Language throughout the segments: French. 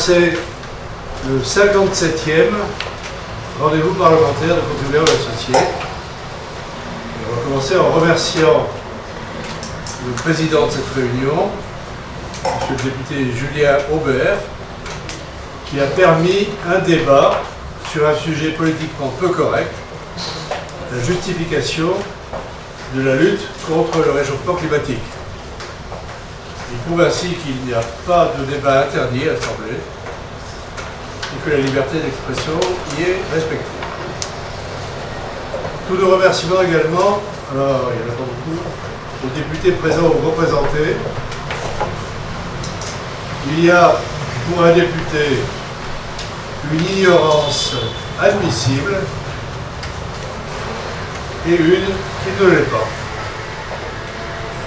c'est le 57e rendez-vous parlementaire de contribuables associés. On va commencer en remerciant le président de cette réunion, M. le député Julien Aubert, qui a permis un débat sur un sujet politiquement peu correct, la justification de la lutte contre le réchauffement climatique. Il prouve ainsi qu'il n'y a pas de débat interdit à l'Assemblée et que la liberté d'expression y est respectée. Tous nos remerciements également, alors il n'y en a pas beaucoup, aux députés présents ou représentés. Il y a pour un député une ignorance admissible et une qui ne l'est pas.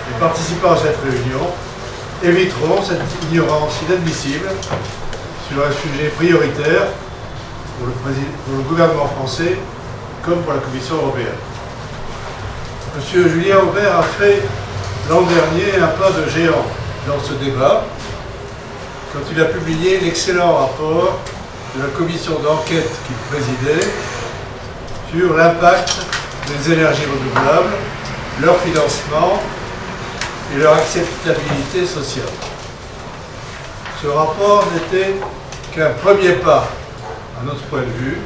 Les participants à cette réunion éviteront cette ignorance inadmissible sur un sujet prioritaire pour le gouvernement français comme pour la Commission européenne. Monsieur Julien Aubert a fait l'an dernier un pas de géant dans ce débat quand il a publié l'excellent rapport de la commission d'enquête qu'il présidait sur l'impact des énergies renouvelables, leur financement et leur acceptabilité sociale. Ce rapport n'était qu'un premier pas, à notre point de vue,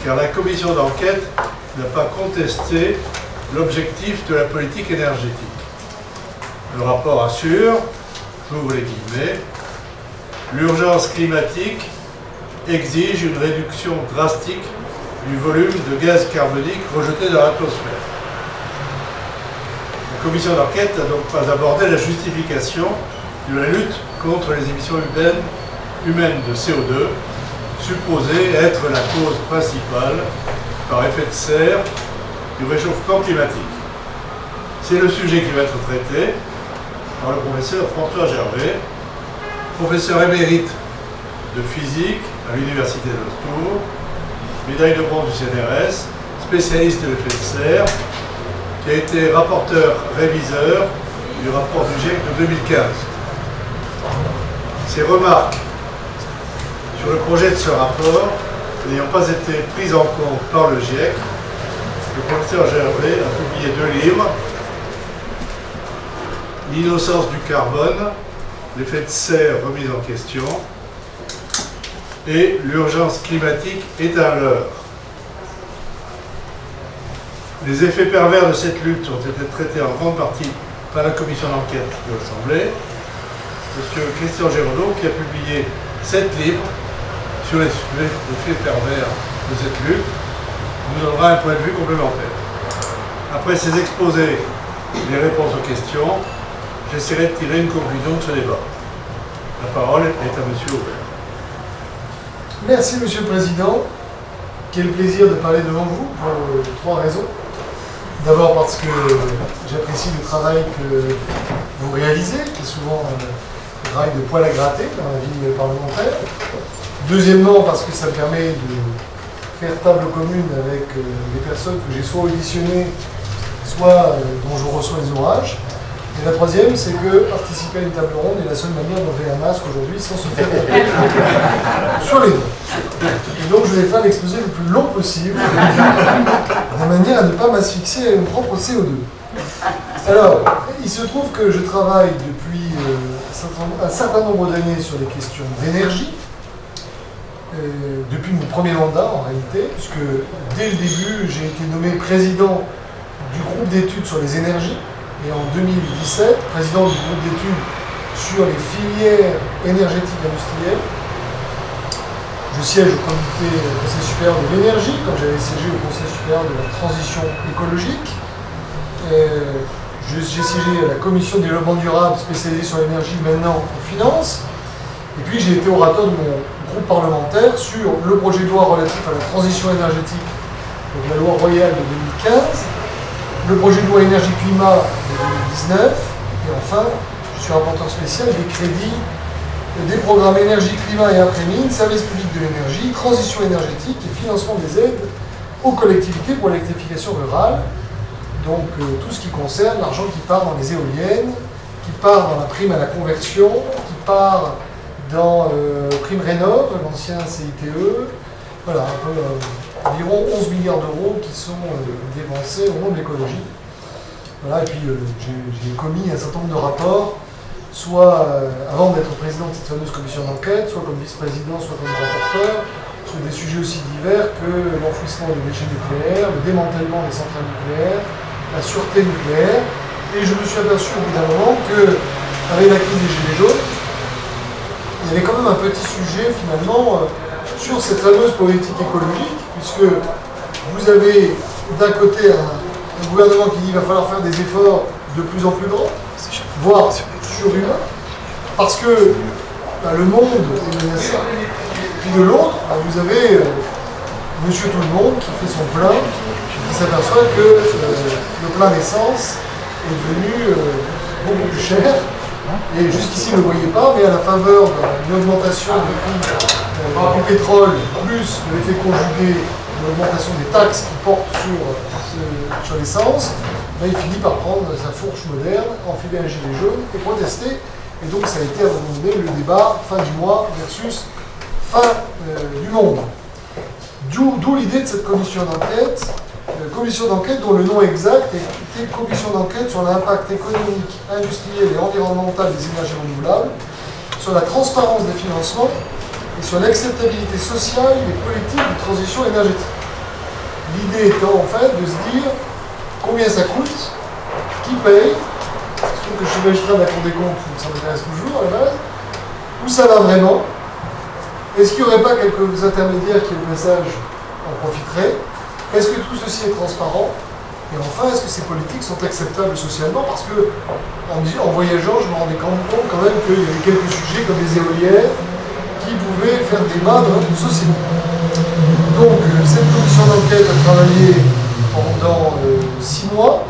car la commission d'enquête n'a pas contesté l'objectif de la politique énergétique. Le rapport assure, j'ouvre les guillemets, l'urgence climatique exige une réduction drastique du volume de gaz carbonique rejeté dans l'atmosphère. La commission d'enquête n'a donc pas abordé la justification de la lutte contre les émissions humaines de CO2, supposées être la cause principale par effet de serre du réchauffement climatique. C'est le sujet qui va être traité par le professeur François Gervais, professeur émérite de physique à l'Université de Tours, médaille de bronze du CNRS, spécialiste de l'effet de serre, qui a été rapporteur réviseur du rapport du GIEC de 2015. Ces remarques sur le projet de ce rapport n'ayant pas été prises en compte par le GIEC, le professeur Gervais a publié 2 livres, L'innocence du carbone, l'effet de serre remis en question, et l'urgence climatique est un leurre. Les effets pervers de cette lutte ont été traités en grande partie par la commission d'enquête de l'Assemblée. M. Christian Géraudot, qui a publié 7 livres sur les effets pervers de cette lutte, nous donnera un point de vue complémentaire. Après ces exposés et les réponses aux questions, j'essaierai de tirer une conclusion de ce débat. La parole est à M. Aubert. Merci, Monsieur le Président. Quel plaisir de parler devant vous pour 3 raisons. D'abord parce que j'apprécie le travail que vous réalisez, qui est souvent un travail de poil à gratter dans la vie parlementaire. Deuxièmement, parce que ça me permet de faire table commune avec les personnes que j'ai soit auditionnées, soit dont je reçois les orages. Et la troisième, c'est que participer à une table ronde est la seule manière d'enlever un masque aujourd'hui sans se faire taper sur les doigts. Et donc je vais faire l'exposé le plus long possible, de manière à ne pas m'asphyxier à mon propre CO2. Alors, il se trouve que je travaille depuis un certain nombre d'années sur les questions d'énergie, depuis mon premier mandat en réalité, puisque dès le début, j'ai été nommé président du groupe d'études sur les énergies, et en 2017, président du groupe d'études sur les filières énergétiques industrielles. Je siège au Conseil supérieur de l'énergie, comme j'avais siégé au Conseil supérieur de la transition écologique. J'ai siégé à la commission de développement durable spécialisée sur l'énergie, maintenant en finance. Et puis j'ai été orateur de mon groupe parlementaire sur le projet de loi relatif à la transition énergétique, donc la loi royale de 2015, le projet de loi énergie-climat de 2019, et enfin, je suis rapporteur spécial des crédits des programmes énergie, climat et après-mine, service public de l'énergie, transition énergétique et financement des aides aux collectivités pour l'électrification rurale. Donc tout ce qui concerne l'argent qui part dans les éoliennes, qui part dans la prime à la conversion, qui part dans Prime Rénov', l'ancien CITE. Voilà, environ 11 milliards d'euros qui sont dépensés au nom de l'écologie. Voilà, et puis j'ai commis un certain nombre de rapports, soit avant d'être président de cette fameuse commission d'enquête, soit comme vice-président, soit comme rapporteur, sur des sujets aussi divers que l'enfouissement des déchets nucléaires, le démantèlement des centrales nucléaires, la sûreté nucléaire. Et je me suis aperçu au bout d'un moment qu'avec la crise des Gilets jaunes, il y avait quand même un petit sujet finalement sur cette fameuse politique écologique, puisque vous avez d'un côté un gouvernement qui dit qu'il va falloir faire des efforts de plus en plus grands, voire surhumains, parce que le monde est menacé. Puis de l'autre, vous avez monsieur tout le monde qui fait son plein, qui s'aperçoit que le plein d'essence est devenu beaucoup plus cher. Et jusqu'ici, il ne le voyait pas, mais à la faveur d'une augmentation du prix du pétrole, plus de l'effet conjugué de l'augmentation des taxes qui portent sur l'essence, il finit par prendre sa fourche moderne, enfiler un gilet jaune et protester. Et donc ça a été à un moment donné le débat fin du mois versus fin du monde. D'où l'idée de cette commission d'enquête dont le nom exact était Commission d'enquête sur l'impact économique, industriel et environnemental des énergies renouvelables, sur la transparence des financements et sur l'acceptabilité sociale des politiques de transition énergétique. L'idée étant en fait de se dire combien ça coûte, qui paye, je trouve que je suis magistrat de la Cour des comptes, donc ça m'intéresse toujours à la base, où ça va vraiment, est-ce qu'il n'y aurait pas quelques intermédiaires qui au passage en profiteraient, est-ce que tout ceci est transparent, et enfin est-ce que ces politiques sont acceptables socialement, parce que en voyageant je me rendais compte quand même qu'il y avait quelques sujets comme les éoliennes qui pouvaient faire débat dans notre société. Donc cette commission d'enquête a travaillé pendant 6 mois,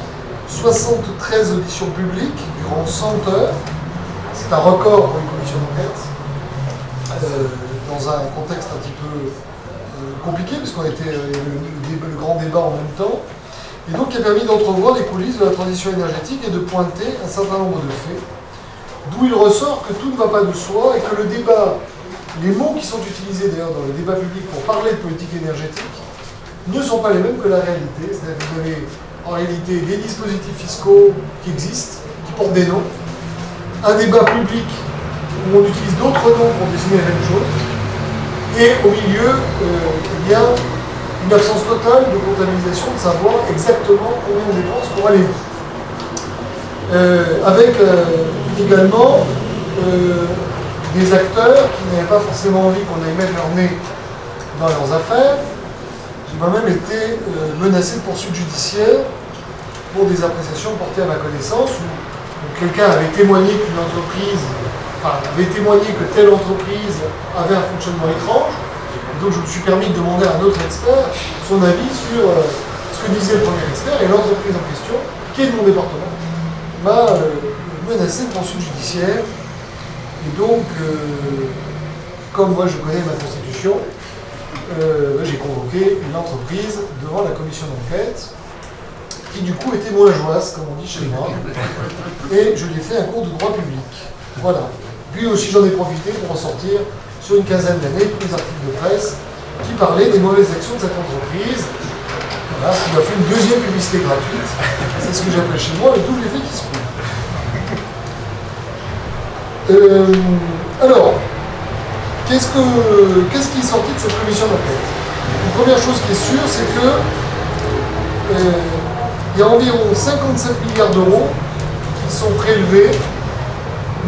73 auditions publiques durant 100 heures. C'est un record pour une commission d'enquête, dans un contexte un petit peu compliqué, puisqu'on était le grand débat en même temps, et donc qui a permis d'entrevoir les coulisses de la transition énergétique et de pointer un certain nombre de faits, d'où il ressort que tout ne va pas de soi et que le débat, les mots qui sont utilisés d'ailleurs dans le débat public pour parler de politique énergétique, ne sont pas les mêmes que la réalité. C'est-à-dire que vous avez en réalité des dispositifs fiscaux qui existent, qui portent des noms, un débat public où on utilise d'autres noms pour désigner la même chose, et au milieu, il y a une absence totale de comptabilisation, de savoir exactement combien on dépense pour aller où. Avec également des acteurs qui n'avaient pas forcément envie qu'on aille mettre leur nez dans leurs affaires. J'ai moi-même été menacé de poursuites judiciaires pour des appréciations portées à ma connaissance, où quelqu'un avait témoigné qu'une entreprise, avait témoigné que telle entreprise avait un fonctionnement étrange. Et donc je me suis permis de demander à un autre expert son avis sur ce que disait le premier expert, et l'entreprise en question, qui est de mon département, m'a menacé de poursuite judiciaire. Et donc, comme moi je connais ma constitution, j'ai convoqué une entreprise devant la commission d'enquête, qui du coup était moins joyeuse, comme on dit chez moi, et je lui ai fait un cours de droit public. Voilà. Puis aussi j'en ai profité pour ressortir sur une quinzaine d'années tous les articles de presse qui parlaient des mauvaises actions de cette entreprise. Voilà, qui m'a fait une deuxième publicité gratuite. C'est ce que j'appelle chez moi le double effet qui se coule. Alors, qu'est-ce qui est sorti de cette commission d'enquête? La première chose qui est sûre, c'est que il y a environ 57 milliards d'euros qui sont prélevés,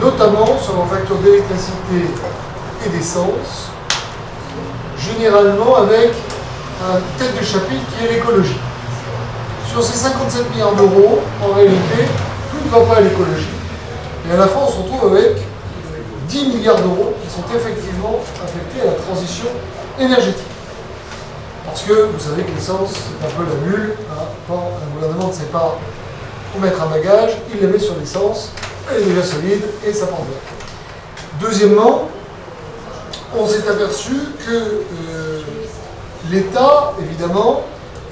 notamment sur leurs factures d'électricité et d'essence, généralement avec un tête de chapitre qui est l'écologie. Sur ces 57 milliards d'euros, en réalité, tout ne va pas à l'écologie. Et à la fin, on se retrouve avec 10 milliards d'euros qui sont effectivement affectés à la transition énergétique. Parce que vous savez que l'essence, c'est un peu la mule. Hein. Quand un gouvernement ne sait pas où mettre un bagage, il la met sur l'essence, elle est déjà solide et ça part bien. Deuxièmement, on s'est aperçu que l'État, évidemment,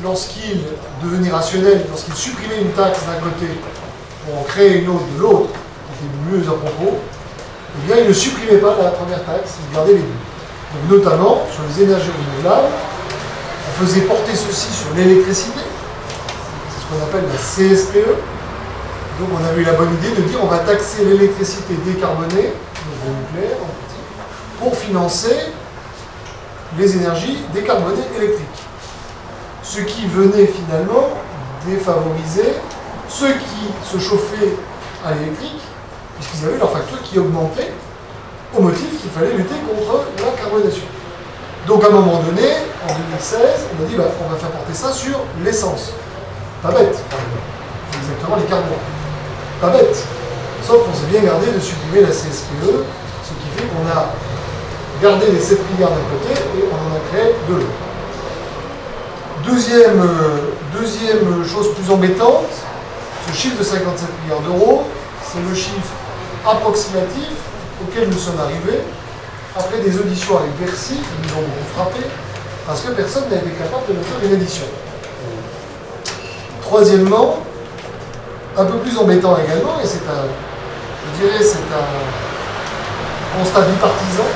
lorsqu'il devenait rationnel, lorsqu'il supprimait une taxe d'un côté pour en créer une autre de l'autre, qui était mieux à propos, eh bien, il ne supprimait pas la première taxe, il gardait les deux. Donc, notamment, sur les énergies renouvelables, on faisait porter ceci sur l'électricité, c'est ce qu'on appelle la CSPE. Donc, on avait eu la bonne idée de dire on va taxer l'électricité décarbonée, donc le nucléaire en petit, pour financer les énergies décarbonées électriques. Ce qui venait finalement défavoriser ceux qui se chauffaient à l'électrique, puisqu'ils avaient leur facture qui augmentait au motif qu'il fallait lutter contre la carbonation. Donc à un moment donné, en 2016, on a dit on va faire porter ça sur l'essence. Pas bête, par exemple. C'est exactement les carburants. Pas bête. Sauf qu'on s'est bien gardé de supprimer la CSPE, ce qui fait qu'on a gardé les 7 milliards d'un côté et on en a créé de l'autre. Deuxième chose plus embêtante, ce chiffre de 57 milliards d'euros, c'est le chiffre approximatif auquel nous sommes arrivés après des auditions avec Bercy qui nous ont beaucoup frappés parce que personne n'a été capable de nous faire une addition. Troisièmement, un peu plus embêtant également, et c'est un constat bipartisan,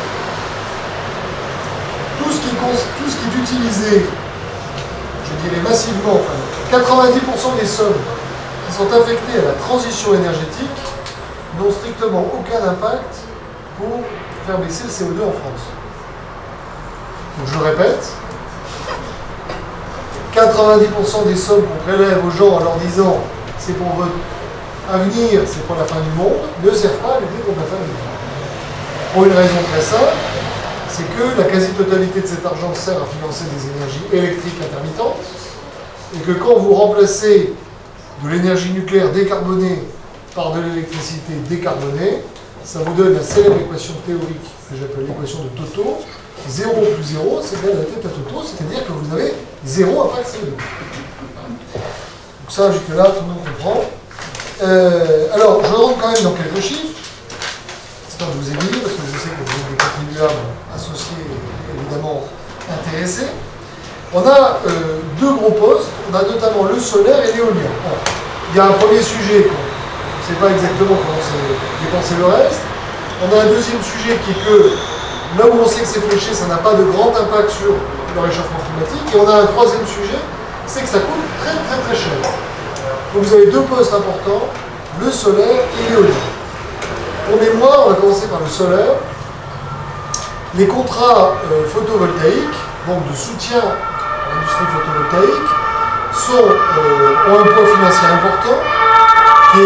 tout ce qui est utilisé, je dirais massivement, 90% des sommes qui sont affectées à la transition énergétique n'ont strictement aucun impact pour faire baisser le CO2 en France. Donc je répète, 90% des sommes qu'on prélève aux gens en leur disant c'est pour votre avenir, c'est pour la fin du monde, ne servent pas à lutter contre la fin du monde. Pour une raison très simple, c'est que la quasi-totalité de cet argent sert à financer des énergies électriques intermittentes, et que quand vous remplacez de l'énergie nucléaire décarbonée par de l'électricité décarbonée, ça vous donne la célèbre équation théorique que j'appelle l'équation de Toto. 0 plus 0, c'est égal à la tête à Toto, c'est-à-dire que vous avez 0 impact CO2. Donc ça, jusque-là, tout le monde comprend. Alors, je rentre quand même dans quelques chiffres. J'espère que je vous ai dit, parce que je sais que vous êtes des contribuables associés et évidemment intéressés. On a deux gros postes, on a notamment le solaire et l'éolien. Il y a un premier sujet, on ne sait pas exactement comment c'est dépensé le reste. On a un deuxième sujet qui est que, là où on sait que c'est fléché, ça n'a pas de grand impact sur le réchauffement climatique. Et on a un troisième sujet, c'est que ça coûte très très très cher. Donc vous avez deux postes importants, le solaire et l'éolien. Pour mémoire, on va commencer par le solaire. Les contrats photovoltaïques, donc de soutien à l'industrie photovoltaïque, ont un poids financier important qui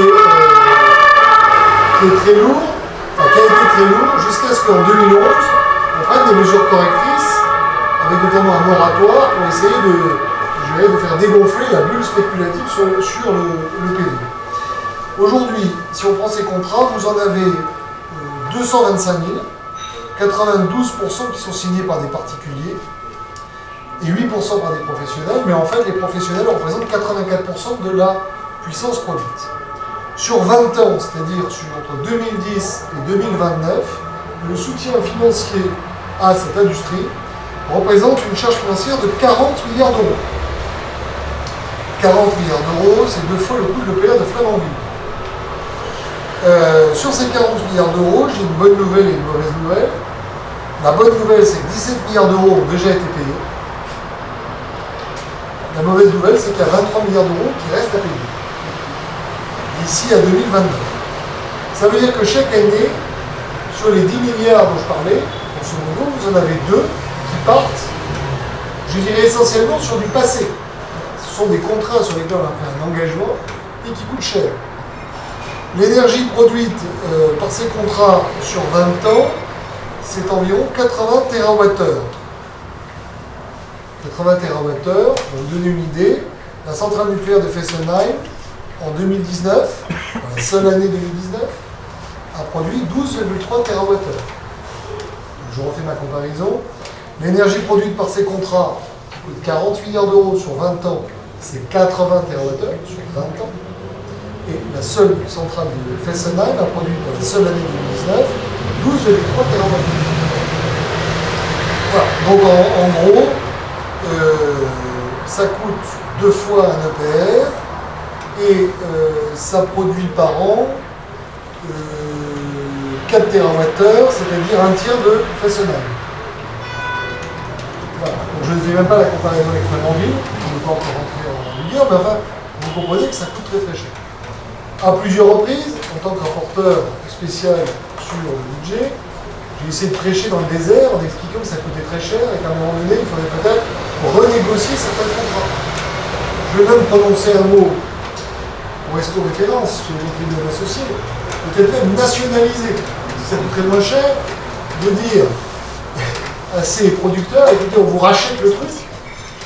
est très lourd, qui a été très lourd jusqu'à ce qu'en 2011, on prenne des mesures correctrices, avec notamment un moratoire pour essayer de faire dégonfler la bulle spéculative sur le PV. Aujourd'hui, si on prend ces contrats, vous en avez 225 000, 92% qui sont signés par des particuliers et 8% par des professionnels, mais en fait les professionnels représentent 84% de la puissance produite. Sur 20 ans, c'est-à-dire entre 2010 et 2029, le soutien financier à cette industrie représente une charge financière de 40 milliards d'euros. 40 milliards d'euros, c'est 2 fois le coût de l'EPR de Flamanville. Sur ces 40 milliards d'euros, j'ai une bonne nouvelle et une mauvaise nouvelle. La bonne nouvelle, c'est que 17 milliards d'euros ont déjà été payés. La mauvaise nouvelle, c'est qu'il y a 23 milliards d'euros qui restent à payer d'ici à 2029. Ça veut dire que chaque année, sur les 10 milliards dont je parlais, grosso modo, vous en avez 2 qui partent, je dirais essentiellement sur du passé. Ce sont des contrats sur lesquels on a pris un engagement et qui coûtent cher. L'énergie produite par ces contrats sur 20 ans, c'est environ 80 TWh. 80 TWh, pour vous donner une idée, la centrale nucléaire de Fessenheim, en 2019, dans la seule année 2019, a produit 12,3 TWh. Je refais ma comparaison. L'énergie produite par ces contrats coûte 40 milliards d'euros sur 20 ans, c'est 80 TWh sur 20 ans. Et la seule centrale de Fessenheim a produit dans la seule année 2019 12,3 TWh. Voilà. Donc en gros, ça coûte 2 fois un EPR et ça produit par an 4 TWh, c'est-à-dire un tiers de Fessenheim. Voilà. Donc je ne fais même pas la comparaison avec Flamanville, je ne veux pas encore rentrer en vigueur, mais enfin, vous comprenez que ça coûte très très cher. À plusieurs reprises, en tant que rapporteur spécial sur le budget, j'ai essayé de prêcher dans le désert en expliquant que ça coûtait très cher et qu'à un moment donné, il faudrait peut-être renégocier certains contrats. Je vais même prononcer un mot pour rester aux références chez les tribunaux associés, peut-être même nationaliser. Ça coûterait moins cher de dire à ces producteurs, écoutez, on vous rachète le truc,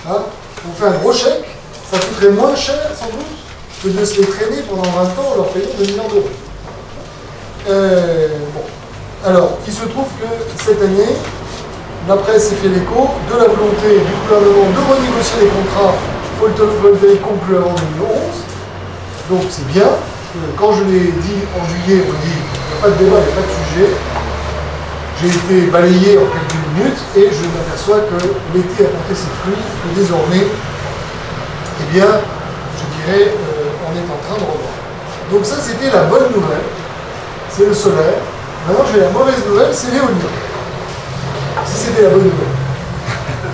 hein, on vous fait un gros chèque, ça coûterait moins cher sans doute que de se les traîner pendant 20 ans en leur payant 2 millions d'euros. Bon. Alors, il se trouve que cette année, la presse s'est fait l'écho de la volonté du gouvernement de renégocier les contrats photovoltaïques conclus avant 2011. Donc c'est bien. Quand je l'ai dit en juillet, on dit il n'y a pas de débat, il n'y a pas de sujet. J'ai été balayé en quelques minutes et je m'aperçois que l'été a porté ses fruits, que désormais, eh bien, je dirais, on est en train de revoir. Donc ça, c'était la bonne nouvelle, c'est le solaire. Maintenant, j'ai la mauvaise nouvelle, c'est l'éolien. Si c'était la bonne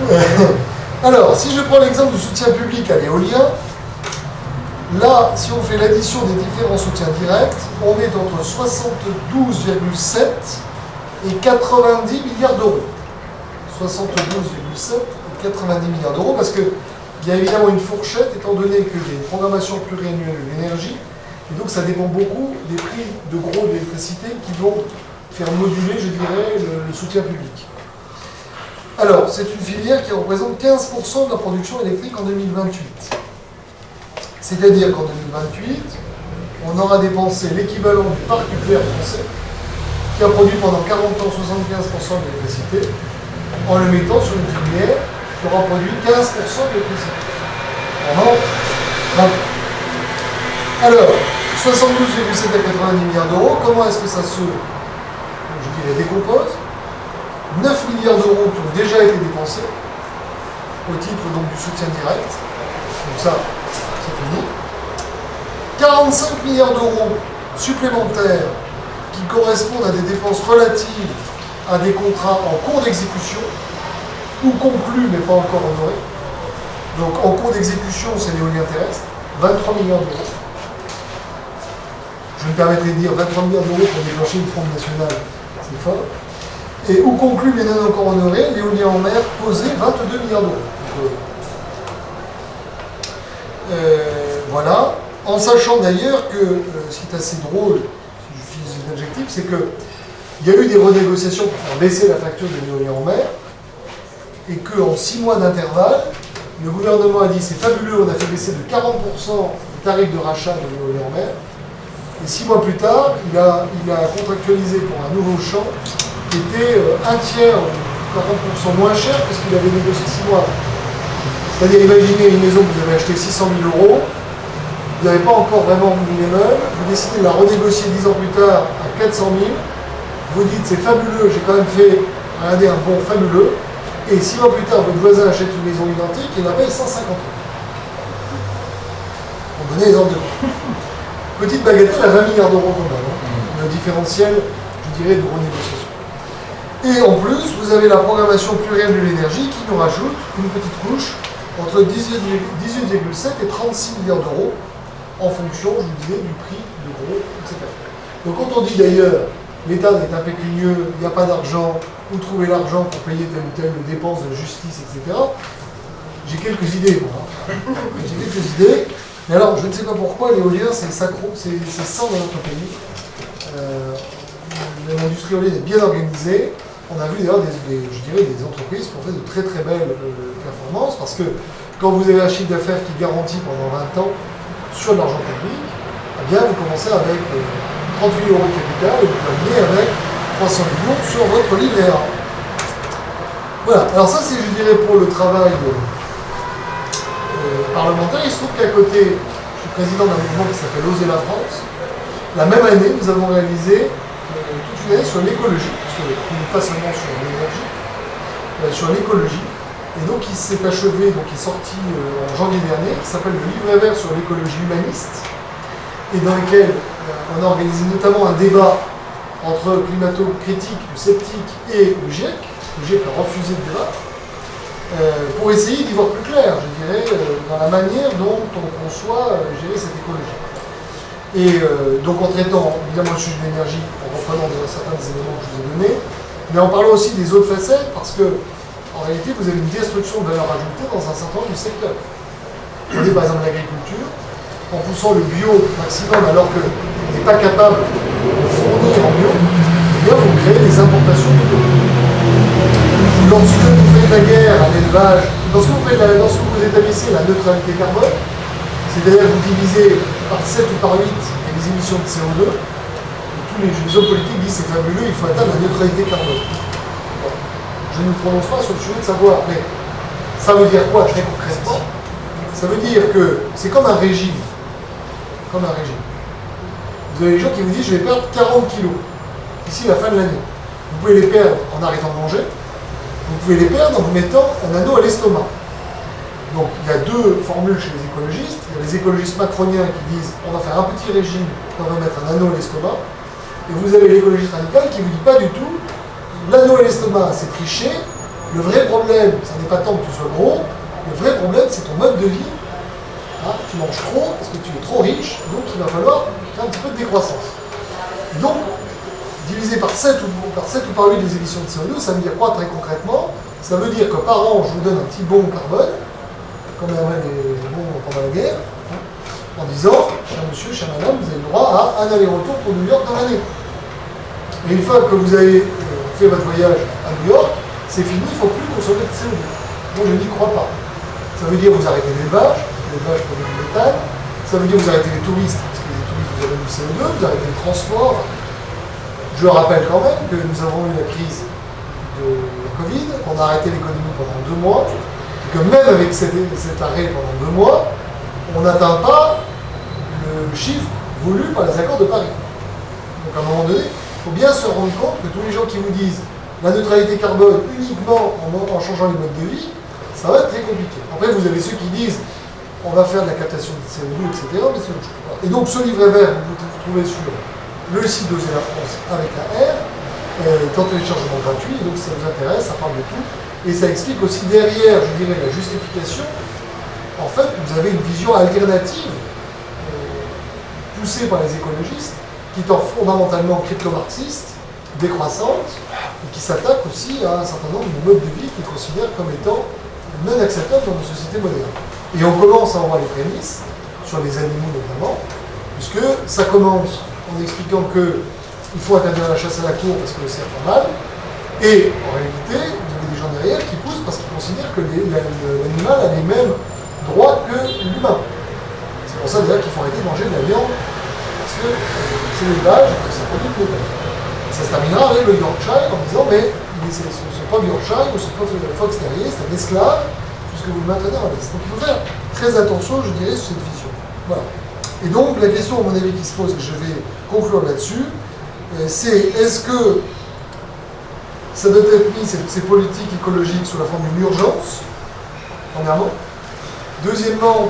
nouvelle. Alors, si je prends l'exemple du soutien public à l'éolien, là, si on fait l'addition des différents soutiens directs, on est entre 72,7 et 90 milliards d'euros. 72,7 et 90 milliards d'euros, parce qu'il y a évidemment une fourchette, étant donné que j'ai une programmation pluriannuelle de l'énergie, et donc ça dépend beaucoup des prix de gros de l'électricité qui vont faire moduler, je dirais, le soutien public. Alors, c'est une filière qui représente 15% de la production électrique en 2028. C'est-à-dire qu'en 2028, on aura dépensé l'équivalent du parc nucléaire français, qui a produit pendant 40 ans 75% de l'électricité, en le mettant sur une filière qui aura produit 15% d'électricité. Pendant 20 ans. Alors, 72,7 à 90 milliards d'euros, comment est-ce que ça se, je dirais, décompose? 9 milliards d'euros qui ont déjà été dépensés, au titre donc du soutien direct. Donc ça, c'est fini. 45 milliards d'euros supplémentaires qui correspondent à des dépenses relatives à des contrats en cours d'exécution, ou conclus mais pas encore honorés. Donc en cours d'exécution, c'est l'éolien terrestre, 23 milliards d'euros. Je me permettrai de dire 23 milliards d'euros pour déclencher une fronde nationale, c'est fort. Et ou conclu mais non encore honoré, l'éolien en mer posé 22 milliards d'euros. Voilà. En sachant d'ailleurs que, ce qui est assez drôle, si j'utilise cet adjectif, c'est qu'il y a eu des renégociations pour faire baisser la facture de l'éolien en mer, et qu'en 6 mois d'intervalle, le gouvernement a dit c'est fabuleux, on a fait baisser de 40% le tarif de rachat de l'éolien en mer, et 6 mois plus tard, il a contractualisé pour un nouveau champ qui était un tiers ou 40% moins cher que ce qu'il avait négocié 6 mois avant. C'est-à-dire, imaginez une maison que vous avez achetée 600 000 euros, vous n'avez pas encore vraiment mis les meubles, vous décidez de la renégocier 10 ans plus tard à 400 000, vous dites c'est fabuleux, j'ai quand même fait un bon fabuleux, et 6 mois plus tard, votre voisin achète une maison identique et la paye 150 000. On donnait l'exemple de petite bagatelle à 20 milliards d'euros quand même, le différentiel, je dirais, de renégociation. Et en plus, vous avez la programmation plurielle de l'énergie qui nous rajoute une petite couche entre 18,7 et 36 milliards d'euros en fonction, je vous disais, du prix de gros, etc. Donc quand on dit d'ailleurs, l'État est impécunieux, il n'y a pas d'argent, où trouver l'argent pour payer telle ou telle dépense de justice, etc., j'ai quelques idées, moi. J'ai quelques idées. Mais alors, je ne sais pas pourquoi, l'éolien, c'est sacro, c'est sang dans notre pays. L'industrie éolienne est bien organisée. On a vu d'ailleurs des entreprises qui ont fait de très très belles performances, parce que quand vous avez un chiffre d'affaires qui garantit pendant 20 ans sur de l'argent public, eh bien vous commencez avec 38 euros de capital et vous terminez avec 300 millions sur votre livret A. Voilà, alors ça c'est, je dirais, pour le travail parlementaire. Il se trouve qu'à côté, je suis président d'un mouvement qui s'appelle Oser la France. La même année, nous avons réalisé toute une année sur l'écologie, parce que pas seulement sur l'énergie, sur l'écologie. Et donc il s'est achevé, donc il est sorti en janvier dernier, qui s'appelle le livret vert sur l'écologie humaniste, et dans lequel on a organisé notamment un débat entre climato-critique, le sceptique et le GIEC. Le GIEC a refusé de débattre, pour essayer d'y voir plus clair, je dirais, dans la manière dont on conçoit gérer cette écologie. Et donc en traitant évidemment le sujet de l'énergie, en reprenant certains des éléments que je vous ai donnés, mais en parlant aussi des autres facettes, parce que en réalité vous avez une destruction de valeur ajoutée dans un certain nombre de secteurs. Prenez par exemple l'agriculture, en poussant le bio au maximum alors qu'on n'est pas capable de fournir en bio, eh bien vous créez des importations de bio. Lorsque vous faites la guerre à l'élevage, lorsque vous établissez la neutralité carbone, c'est-à-dire que vous divisez par 7 ou par 8 les émissions de CO2, tous les hommes politiques disent c'est fabuleux, il faut atteindre la neutralité carbone. Bon. Je ne me prononce pas sur le sujet de savoir, mais ça veut dire quoi très concrètement? Ça veut dire que c'est comme un régime. Comme un régime. Vous avez des gens qui vous disent je vais perdre 40 kilos d'ici la fin de l'année. Vous pouvez les perdre en arrêtant de manger, vous pouvez les perdre en vous mettant un anneau à l'estomac. Donc il y a deux formules chez les écologistes. Il y a les écologistes macroniens qui disent on va faire un petit régime, on va mettre un anneau à l'estomac. Et vous avez l'écologiste radical qui vous dit pas du tout, l'anneau à l'estomac c'est tricher, le vrai problème, ça n'est pas tant que tu sois gros, le vrai problème c'est ton mode de vie. Hein, tu manges trop parce que tu es trop riche, donc il va falloir faire un petit peu de décroissance. Donc, divisé par 7 ou par 8 les émissions de CO2, ça veut dire quoi très concrètement? Ça veut dire que par an, je vous donne un petit bon carbone, comme avait les bons pendant la guerre, hein, en disant, cher monsieur, cher madame, vous avez le droit à un aller-retour pour New York dans l'année. Et une fois que vous avez fait votre voyage à New York, c'est fini, il ne faut plus consommer de CO2. Moi, je n'y crois pas. Ça veut dire que vous arrêtez l'élevage produit du méthane, ça veut dire que vous arrêtez les touristes, parce que les touristes, vous avez du CO2, vous arrêtez les transports. Je rappelle quand même que nous avons eu la crise de la Covid, qu'on a arrêté l'économie pendant 2 mois, et que même avec cet arrêt pendant 2 mois, on n'atteint pas le chiffre voulu par les accords de Paris. Donc à un moment donné, il faut bien se rendre compte que tous les gens qui vous disent la neutralité carbone uniquement en changeant les modes de vie, ça va être très compliqué. Après, vous avez ceux qui disent on va faire de la captation de CO2, etc. Mais c'est autre chose. Et donc ce livret vert, vous trouvez sur le site d'Oser la France avec un R, est en téléchargement gratuit, et donc si ça vous intéresse, ça parle de tout. Et ça explique aussi derrière, je dirais, la justification. En fait, vous avez une vision alternative, poussée par les écologistes, qui est fondamentalement crypto-marxiste, décroissante, et qui s'attaque aussi à un certain nombre de modes de vie qu'ils considèrent comme étant non acceptables dans nos sociétés modernes. Et on commence à avoir les prémices, sur les animaux notamment, puisque ça commence en expliquant qu'il faut interdire la chasse à la cour parce que le cerf fait mal, et en réalité, vous avez des gens derrière qui poussent parce qu'ils considèrent que l'animal a les mêmes droits que l'humain. C'est pour ça d'ailleurs qu'il faut arrêter de manger de la viande, parce que c'est l'élevage et que ça produit de l'élevage. Ça se terminera avec le Yorkshire en disant mais ce n'est pas le Yorkshire ou ce n'est pas le fox terrier, c'est un esclave, puisque vous le maintenez en laisse. Donc il faut faire très attention, je dirais, sur cette vision. Voilà. Et donc la question, à mon avis, qui se pose, et je vais conclure là-dessus, c'est est-ce que ça doit être mis, ces politiques écologiques, sous la forme d'une urgence, premièrement. Deuxièmement,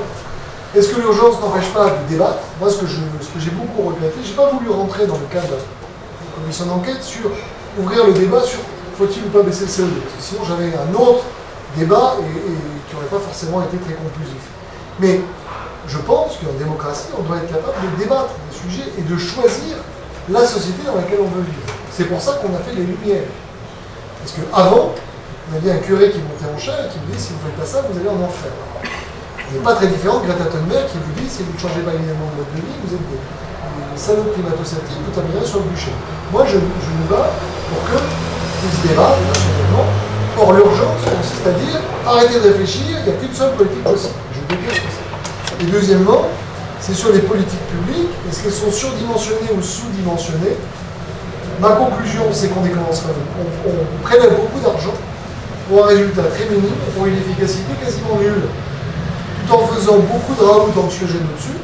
est-ce que l'urgence n'empêche pas de débattre? Moi, ce que j'ai beaucoup regretté, je n'ai pas voulu rentrer dans le cadre de la commission d'enquête sur ouvrir le débat sur faut-il ou pas baisser le CO2, parce que sinon j'avais un autre débat et qui n'aurait pas forcément été très conclusif. Mais je pense qu'en démocratie, on doit être capable de débattre des sujets et de choisir la société dans laquelle on veut vivre. C'est pour ça qu'on a fait les Lumières. Parce qu'avant, on avait un curé qui montait en chair et qui vous dit si vous ne faites pas ça, vous allez en enfer. Il n'est pas très différent de Greta Thunberg qui vous dit si vous ne changez pas évidemment de mode de vie, vous êtes des salauds climato-sceptiques, vous terminerez sur le bûcher. Moi, je me bats pour que se débat, naturellement. Or, l'urgence consiste à dire arrêtez de réfléchir, il n'y a qu'une seule politique possible. Je déteste ça. Et deuxièmement, c'est sur les politiques publiques, est-ce qu'elles sont surdimensionnées ou sous-dimensionnées? Ma conclusion, c'est qu'on on prélève beaucoup d'argent pour un résultat très minime, pour une efficacité quasiment nulle, tout en faisant beaucoup de raout anxiogènes au-dessus,